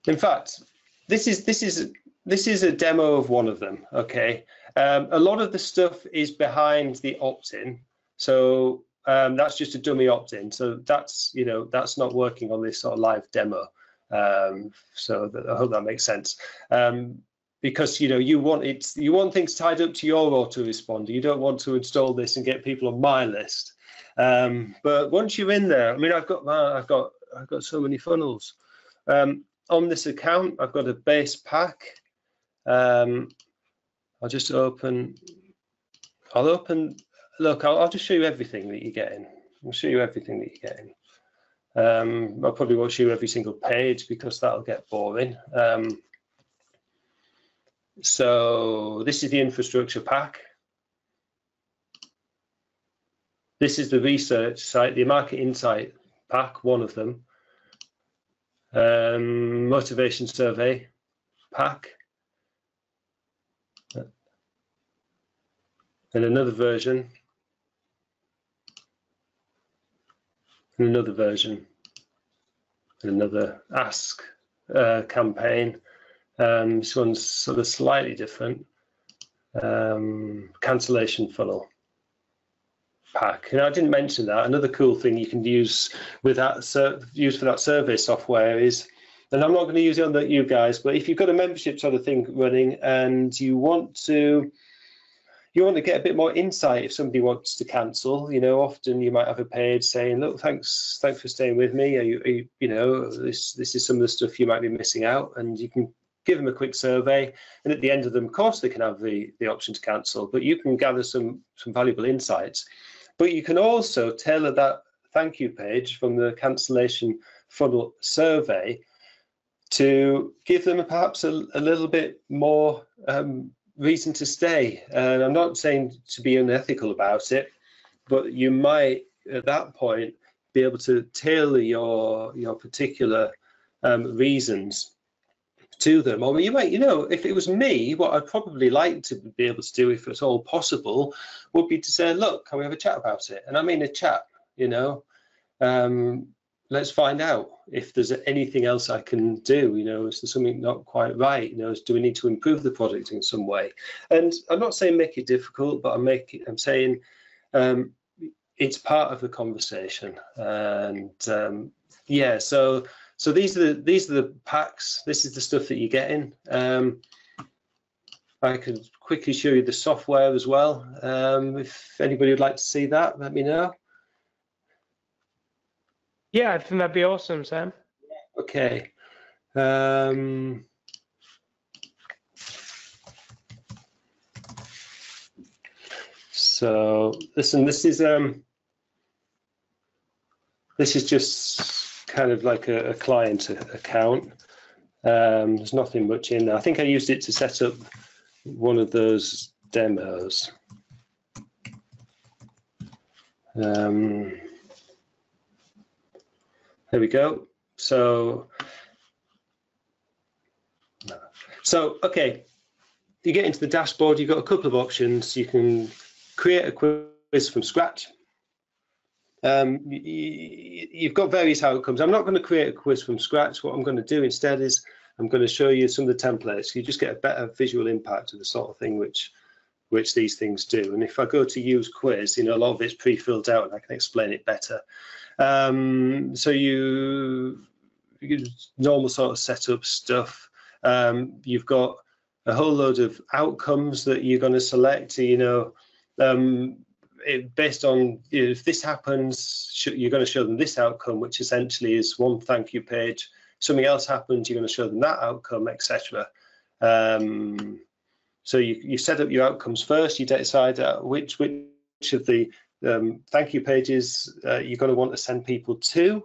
In fact, this is a demo of one of them. Okay, a lot of the stuff is behind the opt-in, so that's just a dummy opt-in. So that's that's not working on this sort of live demo. So I hope that makes sense. Because you want things tied up to your autoresponder. You don't want to install this and get people on my list. But once you're in there, I mean, I've got so many funnels. On this account, I've got a base pack. I'll just open. Look, I'll just show you everything that you're getting. I'll show you everything that you're getting. I probably won't show you every single page because that'll get boring. So this is the infrastructure pack. This is the research site, the market insight pack, one of them. Motivation survey pack. And another version. And another version. And another ask campaign. This one's sort of slightly different. Cancellation funnel pack. I didn't mention that. Another cool thing you can use with that for that survey software is, and I'm not going to use it on you guys, but if you've got a membership sort of thing running and you want to get a bit more insight if somebody wants to cancel, often you might have a page saying, look, thanks for staying with me. This is some of the stuff you might be missing out, and you can give them a quick survey, and at the end of them, of course, they can have the option to cancel, but you can gather some valuable insights. But you can also tailor that thank you page from the cancellation funnel survey to give them perhaps a little bit more reason to stay. And I'm not saying to be unethical about it, but you might at that point be able to tailor your particular reasons to them. Or you might, if it was me, what I'd probably like to be able to do, if it's all possible, would be to say, look, can we have a chat about it? And I mean a chat, let's find out if there's anything else I can do. Is there something not quite right? Do we need to improve the product in some way? And I'm not saying make it difficult, but I'm saying it's part of the conversation. And yeah, so these are the packs. This is the stuff that you're getting. I could quickly show you the software as well. If anybody would like to see that, let me know. Yeah, I think that'd be awesome, Sam. Okay. So listen, this is just kind of like a client account. There's nothing much in there. I think I used it to set up one of those demos. There we go. So okay, you get into the dashboard, you've got a couple of options. You can create a quiz from scratch. You've got various outcomes. I'm not going to create a quiz from scratch. What I'm going to do instead is I'm going to show you some of the templates. You just get a better visual impact of the sort of thing which these things do. And if I go to use quiz, a lot of it's pre-filled out and I can explain it better. So you normal sort of setup stuff. You've got a whole load of outcomes that you're going to select. Based on if this happens, you're going to show them this outcome, which essentially is one thank you page. Something else happens, you're going to show them that outcome, etc. So you set up your outcomes first. You decide which of the thank you pages you're going to want to send people to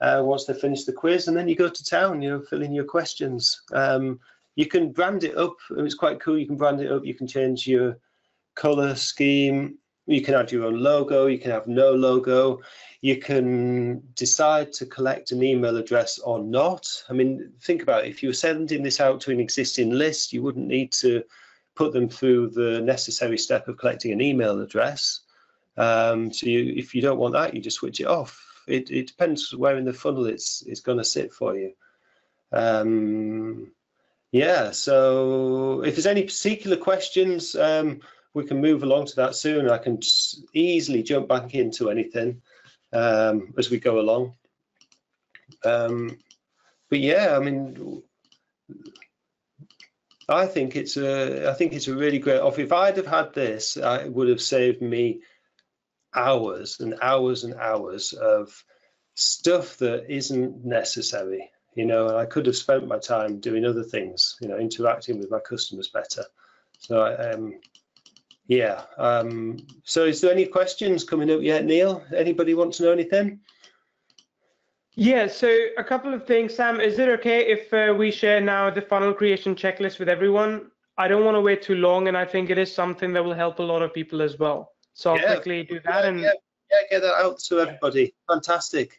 once they finish the quiz, and then you go to town. Fill in your questions. You can brand it up. It's quite cool. You can brand it up. You can change your color scheme. You can add your own logo, you can have no logo, you can decide to collect an email address or not. I mean, think about it. If you were sending this out to an existing list, you wouldn't need to put them through the necessary step of collecting an email address. If you don't want that, you just switch it off. It depends where in the funnel it's going to sit for you. Yeah, so if there's any particular questions, we can move along to that soon. I can easily jump back into anything as we go along. But yeah, I mean, I think it's a really great offer. If I'd have had this, it would have saved me hours and hours and hours of stuff that isn't necessary. You know, and I could have spent my time doing other things, you know, interacting with my customers better. So yeah. So is there any questions coming up yet, Neil? Anybody want to know anything? Yeah, so a couple of things. Sam, is it okay if we share now the funnel creation checklist with everyone? I don't want to wait too long, and I think it is something that will help a lot of people as well. So I'll quickly do that. Yeah, get that out to everybody. Fantastic.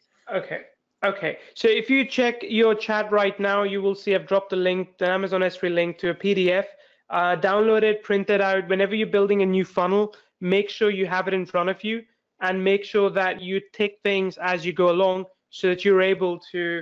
Okay, so if you check your chat right now, you will see I've dropped the link, the Amazon S3 link to a PDF. Download it, print it out. Whenever you're building a new funnel, make sure you have it in front of you, and make sure that you tick things as you go along so that you're able to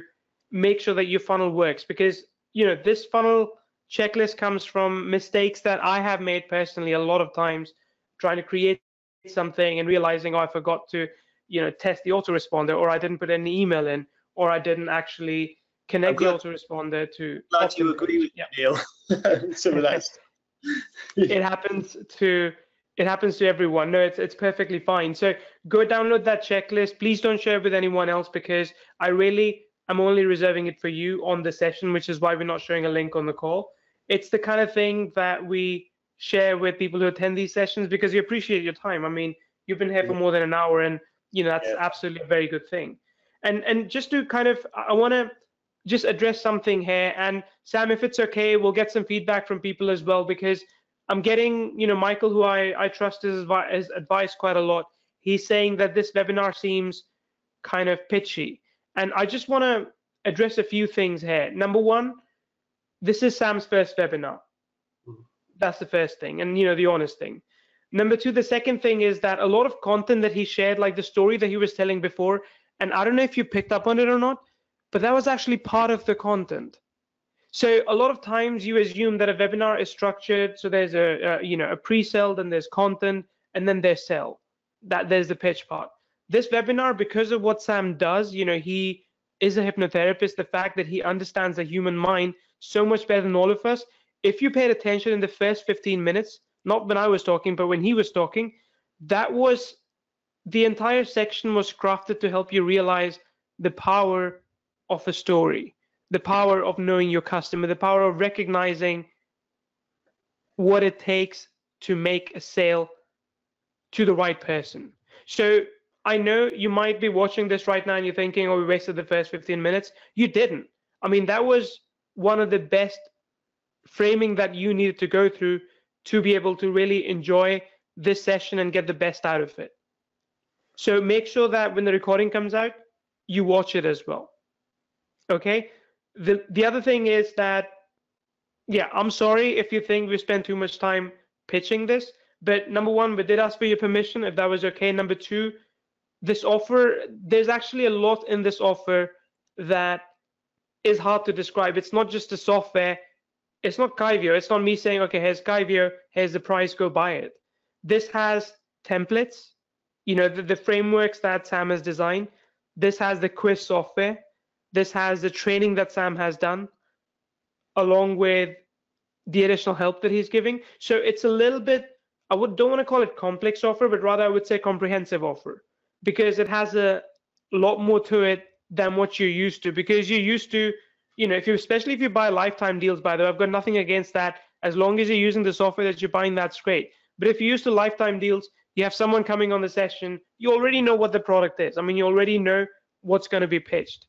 make sure that your funnel works. Because, you know, this funnel checklist comes from mistakes that I have made personally a lot of times, trying to create something and realizing, oh, I forgot to, you know, test the autoresponder, or I didn't put any email in, or I didn't actually connect the autoresponder to. Glad you agree with me, Neil. So that's it happens to everyone. No, it's perfectly fine. So go download that checklist. Please don't share it with anyone else, because I'm only reserving it for you on the session, which is why we're not showing a link on the call. It's the kind of thing that we share with people who attend these sessions, because we appreciate your time. I mean, you've been here for more than an hour, and you know, that's absolutely a very good thing. And just to kind of, I want to just address something here. And Sam, if it's okay, we'll get some feedback from people as well, because I'm getting, you know, Michael, who I trust his advice quite a lot. He's saying that this webinar seems kind of pitchy. And I just want to address a few things here. Number one, this is Sam's first webinar. That's the first thing, and you know, the honest thing. Number two, the second thing is that a lot of content that he shared, like the story that he was telling before, and I don't know if you picked up on it or not, but that was actually part of the content. So a lot of times you assume that a webinar is structured, so there's a pre-sell, then there's content, and then there's sell. There's the pitch part. This webinar, because of what Sam does, you know, he is a hypnotherapist. The fact that he understands the human mind so much better than all of us. If you paid attention in the first 15 minutes, not when I was talking, but when he was talking, the entire section was crafted to help you realize the power of a story, the power of knowing your customer, the power of recognizing what it takes to make a sale to the right person. So I know you might be watching this right now and you're thinking, oh, we wasted the first 15 minutes. You didn't. I mean, that was one of the best framing that you needed to go through to be able to really enjoy this session and get the best out of it. So make sure that when the recording comes out, you watch it as well. Okay? The other thing is that, yeah, I'm sorry if you think we spent too much time pitching this, but number one, we did ask for your permission, if that was okay. Number two, this offer, there's actually a lot in this offer that is hard to describe. It's not just the software. It's not Kyvio. It's not me saying, okay, here's Kyvio, here's the price, go buy it. This has templates, you know, the frameworks that Sam has designed. This has the quiz software. This has the training that Sam has done, along with the additional help that he's giving. So it's a little bit, don't want to call it complex offer, but rather I would say comprehensive offer, because it has a lot more to it than what you're used to. Because you're used to, you know, especially if you buy lifetime deals, by the way, I've got nothing against that. As long as you're using the software that you're buying, that's great. But if you're used to lifetime deals, you have someone coming on the session, you already know what the product is. I mean, you already know what's going to be pitched.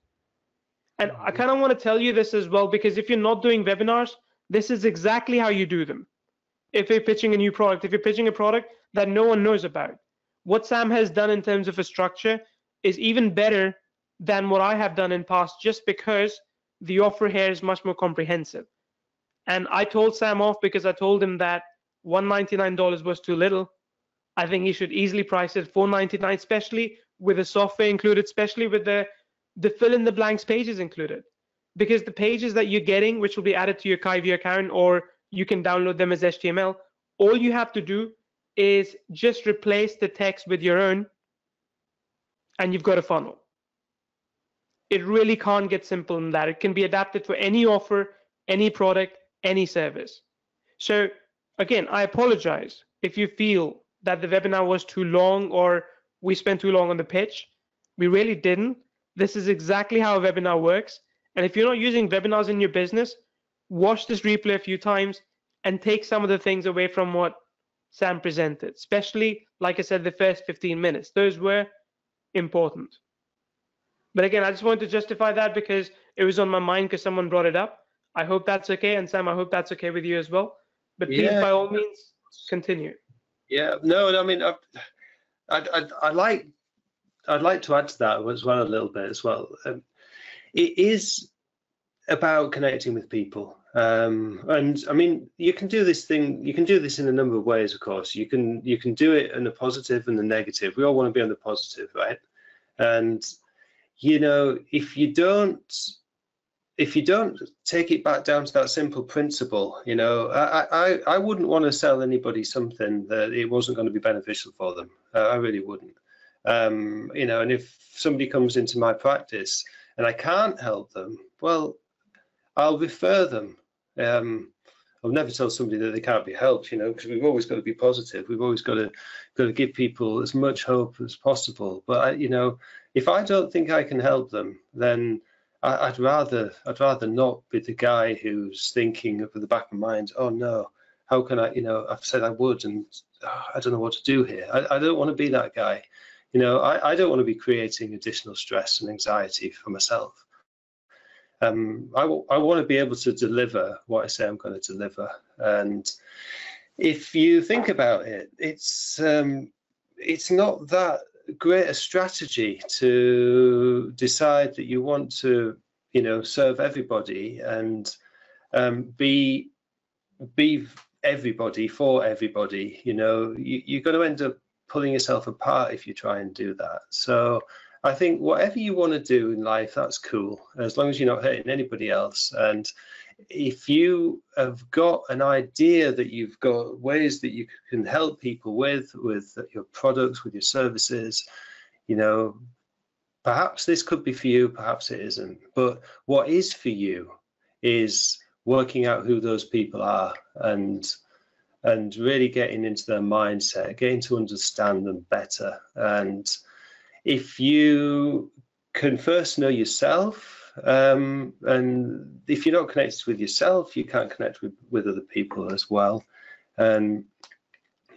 And I kind of want to tell you this as well, because if you're not doing webinars, this is exactly how you do them. If you're pitching a new product, if you're pitching a product that no one knows about, what Sam has done in terms of a structure is even better than what I have done in past, just because the offer here is much more comprehensive. And I told Sam off because I told him that $199 was too little. I think he should easily price it $499, especially with the software included, especially with the fill in the blanks pages included. Because the pages that you're getting, which will be added to your Kyvio account, or you can download them as HTML, all you have to do is just replace the text with your own, and you've got a funnel. It really can't get simpler than that. It can be adapted for any offer, any product, any service. So again, I apologize if you feel that the webinar was too long or we spent too long on the pitch. We really didn't. This is exactly how a webinar works. And if you're not using webinars in your business, watch this replay a few times and take some of the things away from what Sam presented, especially, like I said, the first 15 minutes. Those were important. But again, I just wanted to justify that because it was on my mind because someone brought it up. I hope that's okay. And Sam, I hope that's okay with you as well. But please, by all means, continue. Yeah, no, I mean, I'd like to add to that as well a little bit as well. It is about connecting with people, and I mean, you can do this thing. You can do this in a number of ways, of course. You can do it in a positive and a negative. We all want to be on the positive, right? And you know, if you don't take it back down to that simple principle, you know, I wouldn't want to sell anybody something that it wasn't going to be beneficial for them. I really wouldn't. You know, and if somebody comes into my practice and I can't help them, well, I'll refer them. I'll never tell somebody that they can't be helped, you know, because we've always got to be positive. We've always got to give people as much hope as possible. But you know, if I don't think I can help them, then I'd rather not be the guy who's thinking of the back of my mind, oh no, how can I, you know, I've said I would, and I don't know what to do here. I don't want to be that guy. You know, I don't want to be creating additional stress and anxiety for myself. I want to be able to deliver what I say I'm going to deliver. And if you think about it, it's not that great a strategy to decide that you want to, you know, serve everybody and be everybody for everybody. You know, you're going to end up pulling yourself apart if you try and do that. So I think whatever you want to do in life, that's cool, as long as you're not hurting anybody else. And if you have got an idea that you've got ways that you can help people with your products, with your services, you know, perhaps this could be for you, perhaps it isn't. But what is for you is working out who those people are and really getting into their mindset, getting to understand them better. And if you can first know yourself, and if you're not connected with yourself, you can't connect with other people as well. And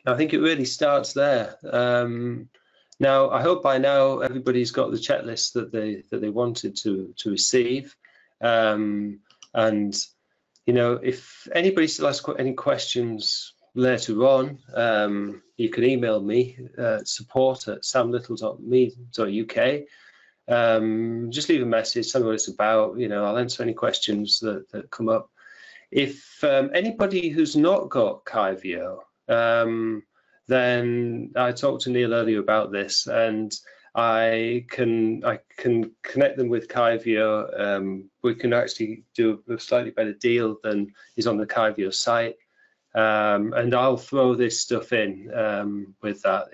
I think it really starts there. Now, I hope by now everybody's got the checklist that they wanted to receive. And you know, if anybody still has any questions later on, you can email me support@samlittle.me.uk. Just leave a message, tell me what it's about. You know, I'll answer any questions that come up. If anybody who's not got Kyvio, then I talked to Neil earlier about this, and I can connect them with Kyvio. We can actually do a slightly better deal than is on the Kyvio site. And I'll throw this stuff in with that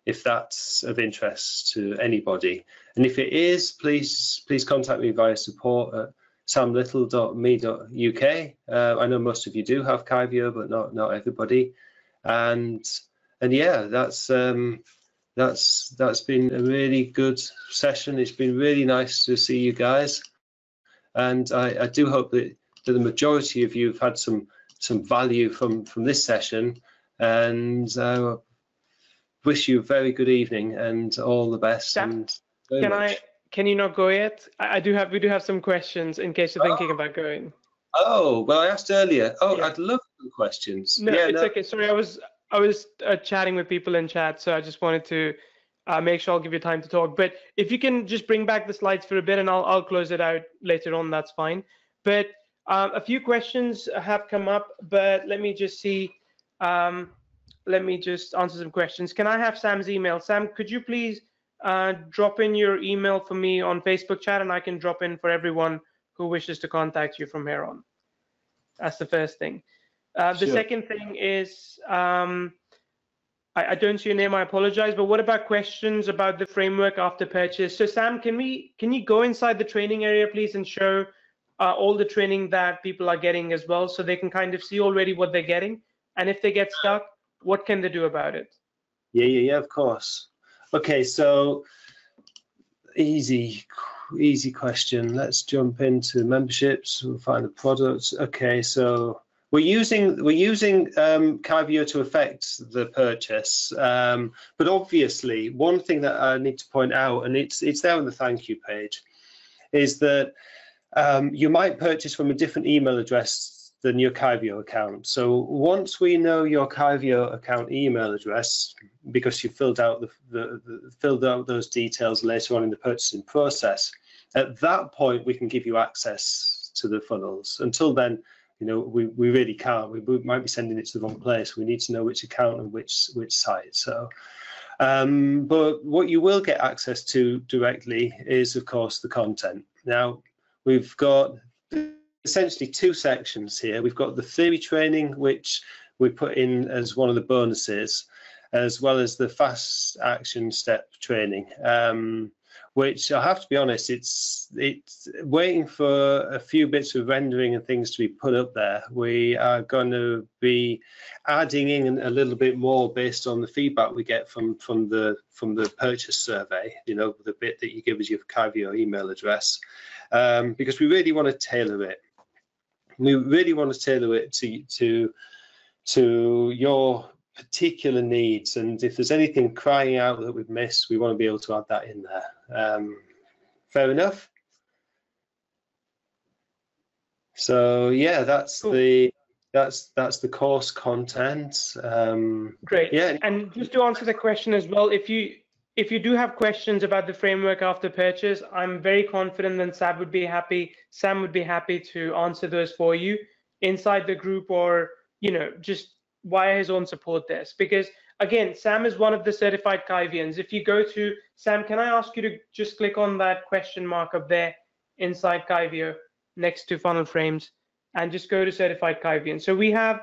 if that's of interest to anybody. And if it is, please contact me via support@samlittle.me.uk. I know most of you do have Kyvio, but not everybody. And yeah, that's been a really good session. It's been really nice to see you guys, and I do hope that the majority of you have had some value from this session, and I wish you a very good evening and all the best. Sam, can you not go yet? We do have some questions in case you're thinking about going. Oh, well, I asked earlier. Oh, yeah. I'd love some questions. No, yeah, it's okay. Sorry, I was chatting with people in chat, so I just wanted to make sure I'll give you time to talk. But if you can just bring back the slides for a bit, and I'll close it out later on, that's fine. But a few questions have come up, but let me just see. Let me just answer some questions. Can I have Sam's email? Sam, could you please drop in your email for me on Facebook chat, and I can drop in for everyone who wishes to contact you from here on. That's the first thing. The Sure. second thing is, I don't see your name, I apologize, but what about questions about the framework after purchase? So Sam, can you go inside the training area, please, and show all the training that people are getting as well, so they can kind of see already what they're getting, and if they get stuck, what can they do about it? Yeah, of course. Okay, so easy question. Let's jump into memberships. We'll find the products. Okay, so we're using Kyvio to affect the purchase, but obviously one thing that I need to point out, and it's there on the thank you page, is that you might purchase from a different email address than your Kyvio account. So once we know your Kyvio account email address, because you filled out those details later on in the purchasing process, at that point we can give you access to the funnels. Until then, you know, we really can't. We might be sending it to the wrong place. We need to know which account and which site. So, but what you will get access to directly is, of course, the content. Now, we've got essentially two sections here. We've got the theory training, which we put in as one of the bonuses, as well as the fast action step training, which I have to be honest, it's waiting for a few bits of rendering and things to be put up there. We are going to be adding in a little bit more based on the feedback we get from the purchase survey, you know, the bit that you give us your Kyvio email address, because we really want to tailor it. We really want to tailor it to your particular needs, and if there's anything crying out that we've missed, we want to be able to add that in there. Fair enough. So yeah, that's cool. That's the course content. Great. Yeah, and just to answer the question as well, if you do have questions about the framework after purchase, I'm very confident that Sam would be happy to answer those for you inside the group, or, you know, just via his own support desk. Because again, Sam is one of the certified Kyvians. If you go to Sam, can I ask you to just click on that question mark up there inside Kyvio next to funnel frames, and just go to certified Kyvian. So we have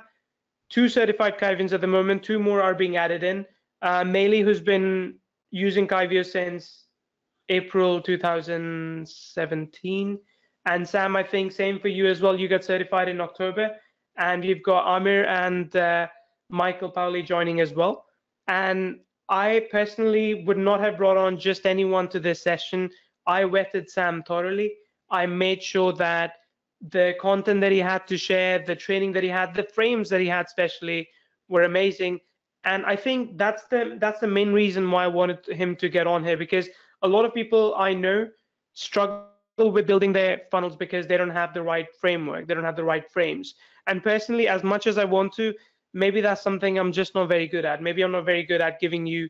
2 certified Kyvians at the moment. 2 more are being added in. Meili, who's been using Kyvio since April 2017, and Sam, I think same for you as well. You got certified in October, and you've got Amir and Michael Pauli joining as well. And I personally would not have brought on just anyone to this session. I vetted Sam thoroughly. I made sure that the content that he had to share, the training that he had, the frames that he had especially, were amazing. And I think that's the main reason why I wanted him to get on here, because a lot of people I know struggle with building their funnels because they don't have the right framework, they don't have the right frames. And personally, as much as I want to, maybe that's something I'm just not very good at. Maybe I'm not very good at giving you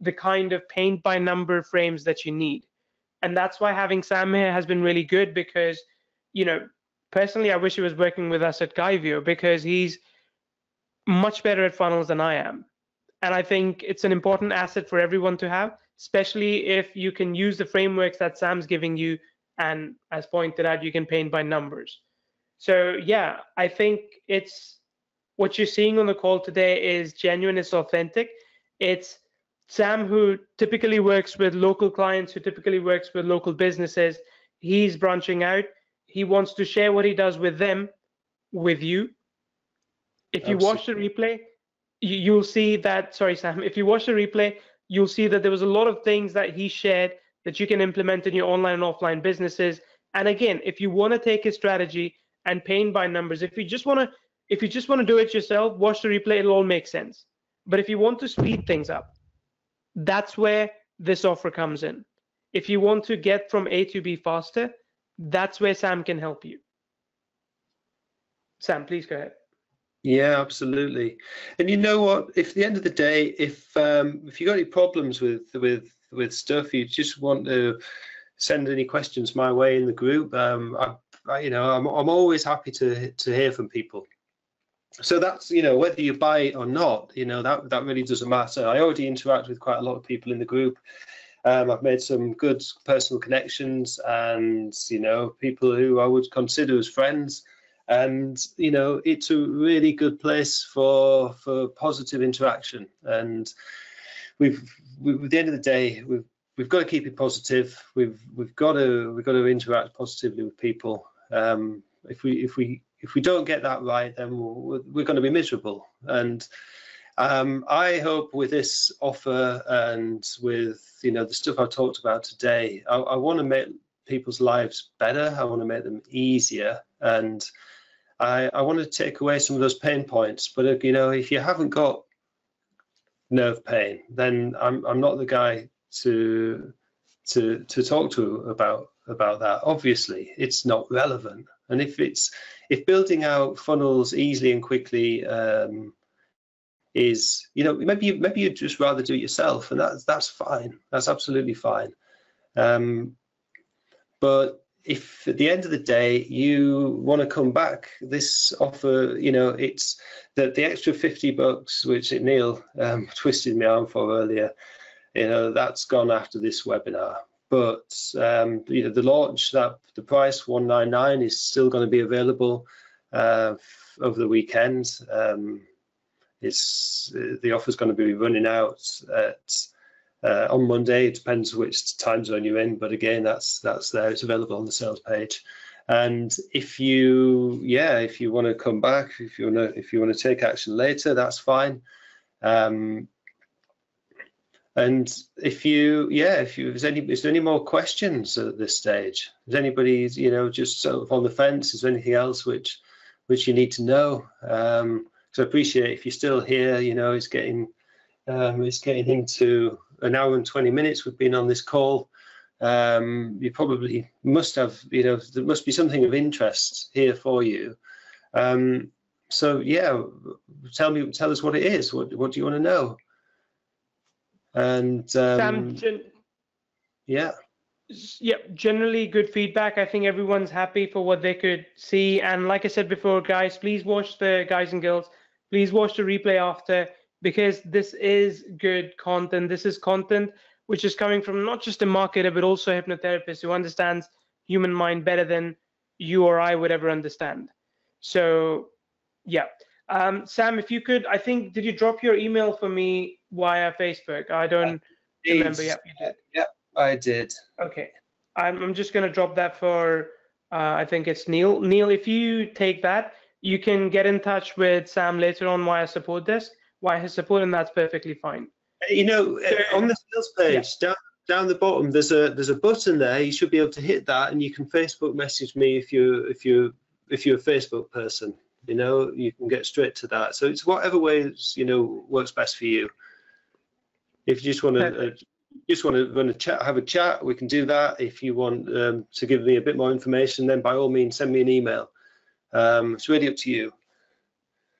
the kind of paint by number frames that you need. And that's why having Sam here has been really good, because, you know, personally, I wish he was working with us at Kyvio, because he's much better at funnels than I am. And I think it's an important asset for everyone to have, especially if you can use the frameworks that Sam's giving you, and as pointed out, you can paint by numbers. So yeah, I think it's what you're seeing on the call today is genuine, it's authentic. It's Sam, who typically works with local clients, who typically works with local businesses. He's branching out. He wants to share what he does with them, with you. If you watch the replay, you'll see that, sorry, Sam, if you watch the replay, you'll see that there was a lot of things that he shared that you can implement in your online and offline businesses. And again, if you want to take his strategy and paint by numbers, if you just want to do it yourself, watch the replay, it'll all make sense. But if you want to speed things up, that's where this offer comes in. If you want to get from A to B faster, that's where Sam can help you. Sam, please go ahead. Yeah, absolutely. And you know what? If at the end of the day, if you got any problems with stuff, you just want to send any questions my way in the group. You know, I'm always happy to hear from people. So that's, you know, whether you buy it or not, you know, that really doesn't matter. I already interact with quite a lot of people in the group. I've made some good personal connections, and you know, people who I would consider as friends. And you know, it's a really good place for positive interaction. And at the end of the day, we've got to keep it positive. We've got to interact positively with people. If we don't get that right, then we're going to be miserable. And I hope with this offer and with, you know, the stuff I've talked about today, I want to make people's lives better. I want to make them easier, and I want to take away some of those pain points. But you know, if you haven't got nerve pain, then I'm not the guy to talk to about that. Obviously, it's not relevant. And if building out funnels easily and quickly is, you know, maybe you'd just rather do it yourself, and that's fine. That's absolutely fine. But if at the end of the day you want to come back, this offer, you know, it's the extra $50, which Neil twisted me arm for earlier, you know, that's gone after this webinar. But you know, the launch, that the price $199 is still going to be available over the weekend. The offer's going to be running out on Monday. It depends which time zone you're in, but again, that's there. It's available on the sales page. And if you want to come back, if you want to take action later, that's fine. And if there's any more questions at this stage, is anybody, you know, just sort of on the fence? Is there anything else which you need to know? So I appreciate if you're still here. You know, it's getting into an hour and 20 minutes we've been on this call. You probably must have, you know, there must be something of interest here for you. So yeah, tell us what it is. What do you want to know? And Sam, yeah, generally good feedback. I think everyone's happy for what they could see. And like I said before, guys, please watch the guys and girls. Please watch the replay after, because this is good content. This is content which is coming from not just a marketer, but also a hypnotherapist who understands human mind better than you or I would ever understand. So yeah. Sam, if you could, I think, did you drop your email for me via Facebook? I don't remember. Yep, you did. Yep, I did. Okay. I'm just going to drop that for, I think it's Neil. Neil, if you take that, you can get in touch with Sam later on via support desk, via his support, and that's perfectly fine. You know, on the sales page, yeah, down the bottom, there's a button there. You should be able to hit that, and you can Facebook message me if you're a Facebook person. You know, you can get straight to that. So it's whatever ways, you know, works best for you. If you just want to run a chat, have a chat, we can do that. If you want to give me a bit more information, then by all means send me an email. It's really up to you.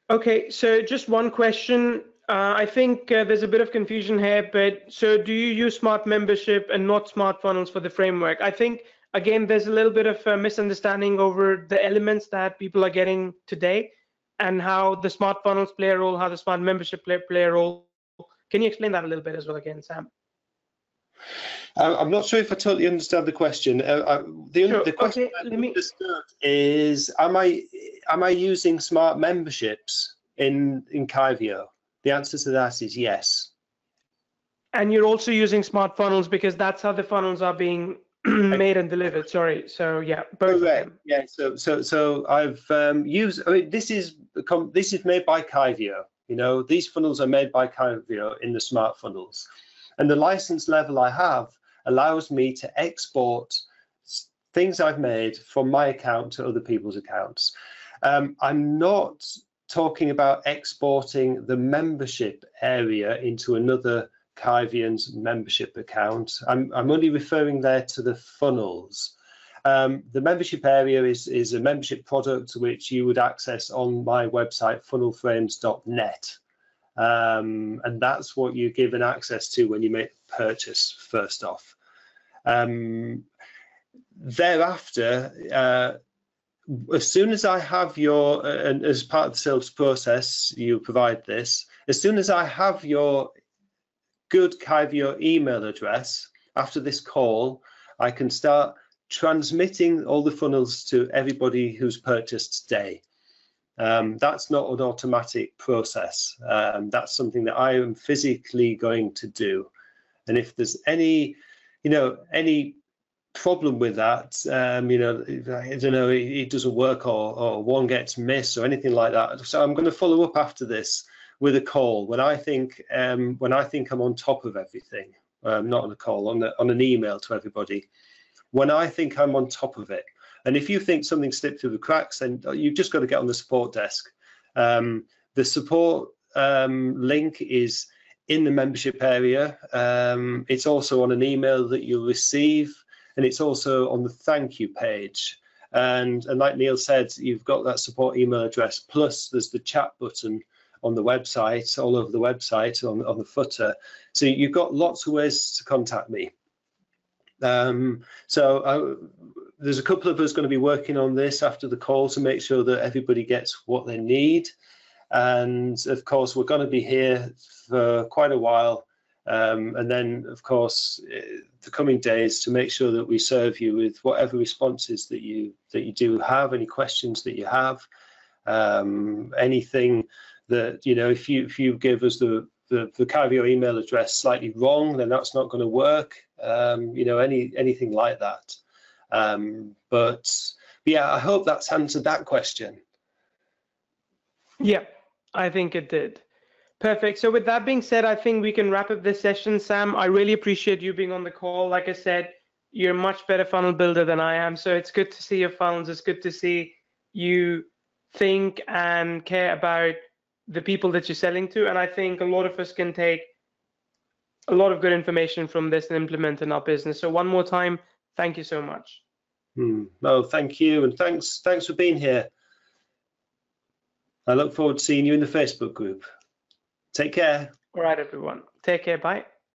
Okay, so just one question. I think there's a bit of confusion here, but so do you use Smart Membership and not Smart Funnels for the framework? I think, again, there's a little bit of a misunderstanding over the elements that people are getting today and how the Smart Funnels play a role, how the Smart Membership play a role. Can you explain that a little bit as well again, Sam? I'm not sure if I totally understand the question. The question I understood is, am I using Smart Memberships in Kyvio? The answer to that is yes. And you're also using Smart Funnels because that's how the funnels are being made and delivered. Sorry. So yeah, both correct. Of them. Yeah. So I've used. I mean, this is made by Kyvio. You know, these funnels are made by Kyvio in the Smart Funnels, and the license level I have allows me to export things I've made from my account to other people's accounts. I'm not talking about exporting the membership area into another Kyvien's membership account. I'm only referring there to the funnels. The membership area is a membership product which you would access on my website, funnelframes.net. And that's what you're given access to when you make the purchase, first off. Thereafter, as soon as I have your, and as part of the sales process, you provide this, as soon as I have your good Kyvio email address, after this call, I can start transmitting all the funnels to everybody who's purchased today. That's not an automatic process. That's something that I am physically going to do. And if there's any, any problem with that, I don't know, it doesn't work, or one gets missed or anything like that. So I'm going to follow up after this with a call when I think I'm on top of everything. Not on a call, on an email to everybody. When I think I'm on top of it. And if you think something slipped through the cracks, then you've just got to get on the support desk. The support link is in the membership area. It's also on an email that you'll receive, and it's also on the thank you page. And like Neil said, you've got that support email address, plus there's the chat button on the website, all over the website, on the footer. So you've got lots of ways to contact me. There's a couple of us going to be working on this after the call to make sure that everybody gets what they need. And of course, we're going to be here for quite a while. And then, of course, the coming days to make sure that we serve you with whatever responses that you do have, any questions that you have, anything that, if you give us the Kyvio email address slightly wrong, then that's not going to work. Anything like that. But yeah, I hope that's answered that question. Yeah, I think it did. Perfect. So with that being said, I think we can wrap up this session. Sam, I really appreciate you being on the call. Like I said, you're a much better funnel builder than I am. So it's good to see your funnels. It's good to see you think and care about the people that you're selling to. And I think a lot of us can take a lot of good information from this and implement in our business. So one more time, thank you so much. No, thank you. And thanks for being here. I look forward to seeing you in the Facebook group. Take care. All right, everyone. Take care. Bye.